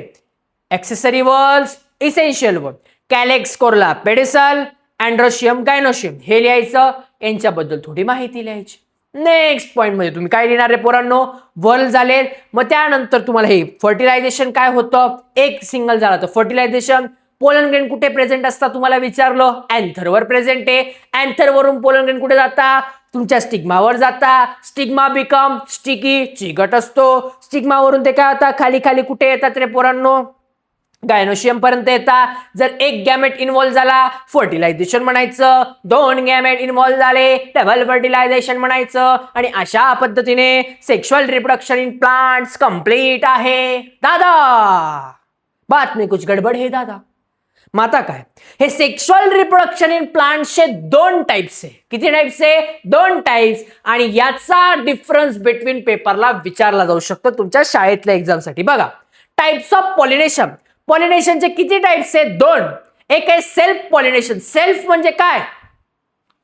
accessory whorls, essential whorl, calyx, corolla, pedicel, androecium, gynoecium हे लिहायचं. यांच्याबद्दल थोडी माहिती लिहायची. नेक्स्ट पॉइंट मध्ये तुम्ही काय लिहिणार रे पोरांनो? वर्ल झाले. मग त्यानंतर तुम्हाला हे फर्टिलायझेशन काय होतं? एक सिंगल झाला तर फर्टिलायझेशन. पोलन ग्रेन कुठे प्रेझेंट असतात तुम्हाला विचारलं? अँथरवर प्रेझेंट आहे. अँथरवरून पोलन ग्रेन कुठे जाता? तुमच्या स्टिग्मावर जाता. स्टिग्मा बिकम स्टिकी, चिकट असतो. स्टिग्मावरून ते काय होता? खाली खाली कुठे येतात रे पोरांनो? गायनोशियम पर्यंत येतात. जर एक गॅमेट इन्व्हॉल्व झाला फर्टिलायझेशन म्हणायचं, 2 गॅमेट इन्व्हॉल्व झाले डबल फर्टिलायझेशन म्हणायचं. आणि अशा पद्धतीने sexual reproduction in plants complete आहे. दादा बात में कुछ गडबड है दादा. मग आता काय, हे सेक्शुअल रिप्रोडक्शन इन प्लांट्सचे 2 टाइप्स आहे. किती टाइप्स आहे? 2 टाइप्स. आणि याचा डिफरन्स बिटवीन पेपरला विचारला जाऊ शकतो तुमच्या शाळेतल्या एक्झामसाठी. बघा, टाइप्स ऑफ पॉलिनेशन. पॉलिनेशनचे किती टाइप्स आहेत? 2. एक आहे सेल्फ पॉलिनेशन. सेल्फ म्हणजे काय?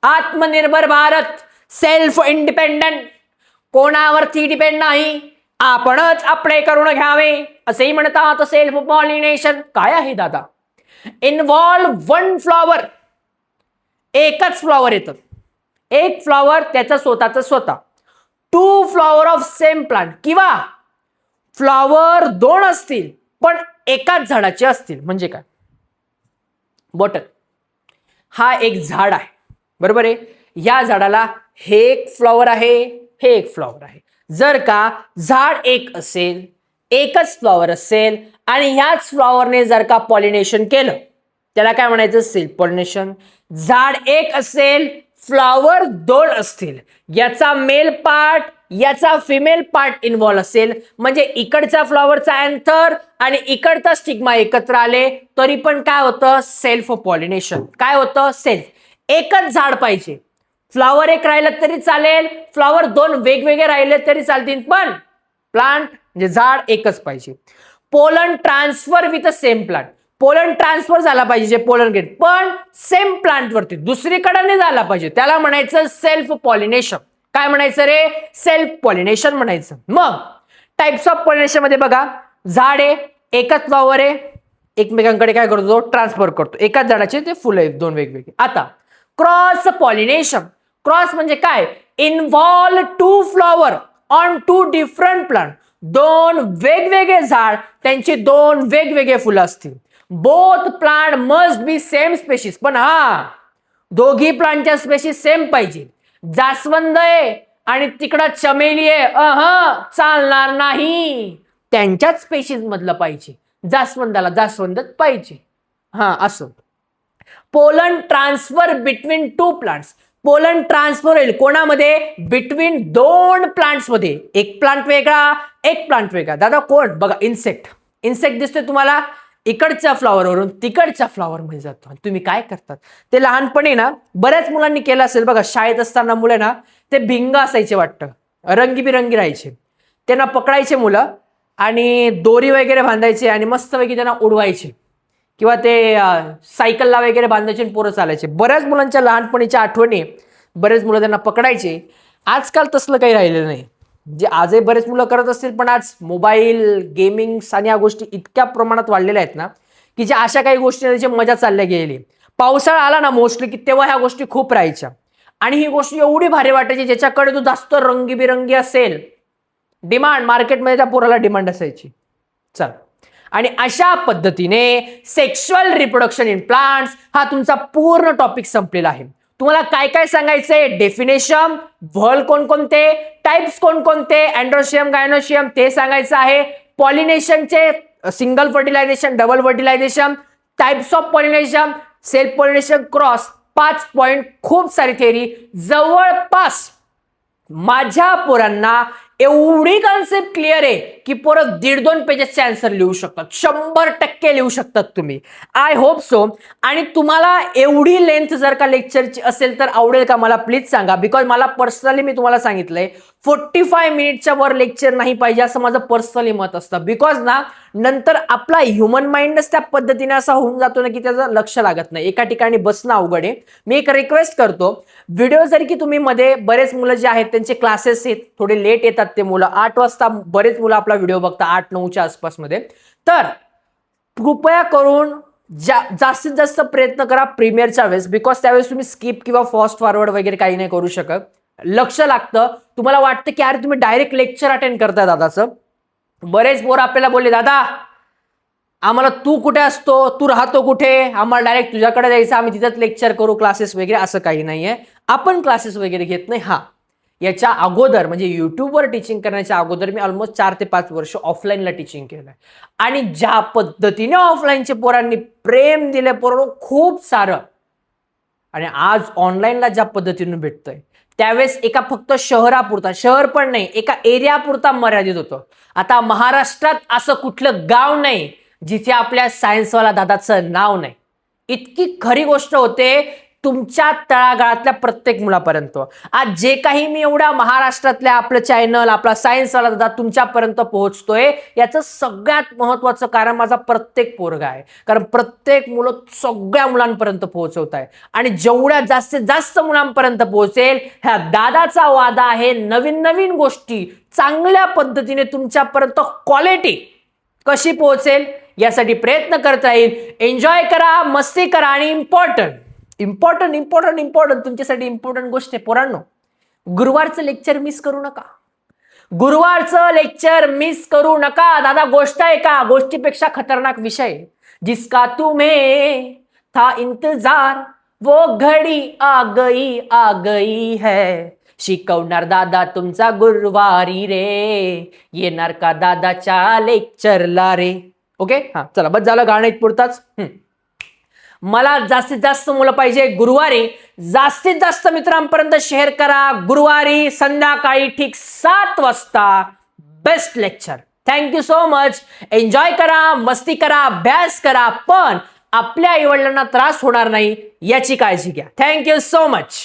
आत्मनिर्भर भारत, सेल्फ इंडिपेंडंट, कोणावरती डिपेंड नाही, आपणच आपले करून घ्यावे असेही म्हणतात सेल्फ पॉलिनेशन. काय आहे दादा? इन्व्हॉल्व 1 फ्लॉवर, एकच फ्लॉवर येतं, एक फ्लॉवर त्याचा स्वतःचा स्वतः. 2 फ्लॉवर ऑफ सेम प्लांट, किंवा फ्लॉवर 2 असतील पण एकाच झाडाचे असतील. म्हणजे काय? बॉटल हा एक झाड आहे, बरोबर आहे. या झाडाला हे एक फ्लॉवर आहे, हे एक फ्लॉवर आहे. जर का झाड एक असेल, एकच फ्लॉवर असेल आणि ह्याच फ्लॉवरने जर का पॉलिनेशन केलं, त्याला काय म्हणायचं? Self pollination. झाड एक असेल, फ्लॉवर 2 असतील, याचा मेल पार्ट याचा फिमेल पार्ट इन्व्हॉल्व असेल, म्हणजे इकडचा फ्लॉवरचा अँथर आणि इकडचा स्टिग्मा एकत्र आले तरी पण काय होतं? Self pollination. काय होतं? सेल्फ. एकच झाड पाहिजे, फ्लॉवर एक राहिलं तरी चालेल, फ्लॉवर 2 वेगवेगळे राहिले तरी चालतील, पण प्लांट म्हणजे झाड एकच पाहिजे. Pollen transfer with same plant. Pollen transfer झाला पाहिजे जे पोलन ग्रेन, पण सेम प्लांट वरती दुसरीकडे नाही झाला पाहिजे, त्याला म्हणायचं सेल्फ पॉलिनेशन. काय म्हणायचं रे? सेल्फ पॉलिनेशन म्हणायचं. मग टाइप्स ऑफ पॉलिनेशन मध्ये बघा, झाड आहे, एकच फ्लॉवर आहे, एकमेकांकडे काय करतो? ट्रान्सफर करतो. एकाच झाडाचे ते फुलं आहेत 2 वेगवेगळे. आता क्रॉस पॉलिनेशन. क्रॉस म्हणजे काय? Involve 2 flower on 2 different plant. 2 वेगवेगळे झाड, त्यांची 2 वेगवेगळे फुलं असतील. Both plant must be same species. पण दोघी प्लांटच्या स्पेशीज सेम पाहिजे. जास्वंद आहे आणि तिकडं चमेली आहे, चालणार नाही, त्यांच्याच स्पेशीज मधलं पाहिजे. जास्वंदाला जास्वंदच पाहिजे. असं. Pollen transfer between 2 plants. Pollen transfer होईल कोणामध्ये? बिटवीन 2 प्लांट्स मध्ये. एक प्लांट वेगळा, एक प्लांट वेगळा. दादा कोण? बघा, इन्सेक्ट. इन्सेक्ट दिसतोय तुम्हाला? इकडच्या फ्लॉवरवरून तिकडच्या फ्लॉवर मध्ये जातो. आणि तुम्ही काय करतात? ते लहानपणी ना बऱ्याच मुलांनी केलं असेल बघा, शाळेत असताना मुलं ना ते भिंग असायचे वाटतं, रंगीबिरंगी राहायचे, त्यांना पकडायचे मुलं आणि दोरी वगैरे बांधायचे आणि मस्तपैकी त्यांना उडवायचे, किंवा ते सायकलला वगैरे बांधायचे आणि पोरं चालायचे. बऱ्याच मुलांच्या लहानपणीच्या आठवणी, बरेच मुलं त्यांना पकडायचे. आजकाल तसलं काही राहिलेलं नाही. जे आजही बरेच मुलं करत असतील, पण आज मोबाईल गेमिंग आणि या गोष्टी इतक्या प्रमाणात वाढलेल्या आहेत ना, की ज्या अशा काही गोष्टी त्याची मजा चालल्या गेली. पावसाळा आला ना मोस्टली, की तेव्हा ह्या गोष्टी खूप राहायच्या आणि ही गोष्ट एवढी भारी वाटायची, ज्याच्याकडे तो जास्त रंगीबिरंगी असेल, डिमांड मार्केटमध्ये त्या पोराला डिमांड असायची. चल, आणि अशा पद्धतीने सेक्शुअल रिप्रोडक्शन इन प्लांट्स हा तुमचा पूर्ण टॉपिक संपलेला आहे. तुम्हाला काय काय सांगायचंय? डेफिनेशन, व्हॉल कोणकोणते, टाइप्स कोणकोणते, अँड्रोशियम गायनोशियम ते सांगायचं आहे. पॉलिनेशनचे single fertilization, double fertilization, types of pollination, self pollination, cross, 5 point, खूप सारी थेअरी. जवळपास माझ्या पोरांना एवढी कॉन्सेप्ट क्लिअर आहे की पोरं 1.5-2 पेजेसचे आन्सर लिहू शकतात. 100% लिहू शकतात तुम्ही. I hope so. आणि तुम्हाला एवढी लेंथ जर का लेक्चरची असेल तर आवडेल का मला प्लीज सांगा. बिकॉज मला पर्सनली मी तुम्हाला सांगितलंय 45 मिनिटच्या वर लेक्चर नाही पाहिजे असं माझं पर्सनली मत असतं. बिकॉज ना नंतर आपला ह्युमन माइंडच त्या पद्धतीने असा होऊन जातो ना की त्याचं लक्ष लागत नाही, एका ठिकाणी बसणं अवघड आहे. मी एक रिक्वेस्ट करतो, व्हिडिओ जर की तुम्ही मध्ये बरेच मुलं जे आहेत त्यांचे क्लासेस आहेत, थोडे लेट येतात ते मुलं, 8 वाजता बरेच मुलं आपला व्हिडिओ बघतात, 8-9च्या आसपास मध्ये, तर कृपया करून जास्तीत जास्त प्रयत्न करा प्रीमियरच्या वेळेस. बिकॉज त्यावेळेस तुम्ही स्किप किंवा फास्ट फॉरवर्ड वगैरे काही नाही करू शकत, लक्ष लागतं. तुम्हाला वाटतं की अरे तुम्ही डायरेक्ट लेक्चर अटेंड करताय दादाचं. बरेच पोरं आपल्याला बोलले, दादा आम्हाला तू कुठे असतो, तू राहतो कुठे, आम्हाला डायरेक्ट तुझ्याकडे जायचं, आम्ही तिथंच लेक्चर करू, क्लासेस वगैरे. असं काही नाहीये, आपण क्लासेस वगैरे घेत नाही. याच्या अगोदर म्हणजे युट्यूबवर टीचिंग करण्याच्या अगोदर मी ऑलमोस्ट 4 ते 5 वर्ष ऑफलाईनला टीचिंग केलंय. आणि ज्या पद्धतीने ऑफलाईनचे पोरांनी प्रेम दिले पोरांनो खूप सारं, आणि आज ऑनलाईनला ज्या पद्धतीने भेटतंय त्यावेळेस एका फक्त शहरापुरता, शहर पण नाही, एका एरियापुरता मर्यादित होतं. आता महाराष्ट्रात असं कुठलं गाव नाही जिथे आपल्या सायन्सवाला दादाचं नाव नाही. इतकी खरी गोष्ट होते तुमच्या तळागाळातल्या प्रत्येक मुलापर्यंत. आज जे काही मी एवढ्या महाराष्ट्रातल्या आपलं चॅनल, आपला सायन्सवाला दादा तुमच्यापर्यंत पोहोचतोय, याचं सगळ्यात महत्वाचं कारण माझा प्रत्येक पोरगा आहे. कारण प्रत्येक मुलं सगळ्या मुलांपर्यंत पोहोचवत आहे आणि जेवढ्या जास्तीत जास्त मुलांपर्यंत पोहोचेल, ह्या दादाचा वादा आहे नवीन नवीन गोष्टी चांगल्या पद्धतीने तुमच्यापर्यंत क्वालिटी कशी पोहोचेल यासाठी प्रयत्न करता येईल. एन्जॉय करा, मस्ती करा आणि इम्पॉर्टंट तुमच्यासाठी इम्पॉर्टंट गोष्ट आहे पोरांनो, गुरुवारचं लेक्चर मिस करू नका. गुरुवारचं लेक्चर मिस करू नका. दादा गोष्ट आहे का, गोष्टीपेक्षा खतरनाक विषय, जिसका तुम्हें था इंतजार वो घडी आ गई है. शिकवणार दादा तुमचा गुरुवारी रे, येणार का दादाच्या लेक्चरला रे. ओके, हा चला बस झालं, गाणं इथपुरताच. मला जास्तीत जास्त मुलं पाहिजे गुरुवारी. जास्तीत जास्त मित्रांपर्यंत शेअर करा. गुरुवारी संध्याकाळी ठीक 7 वाजता best lecture. Thank you so much. Enjoy करा, मस्ती करा, अभ्यास करा, पण आपल्या आईवडिलांना त्रास होणार नाही याची काळजी घ्या. Thank you so much.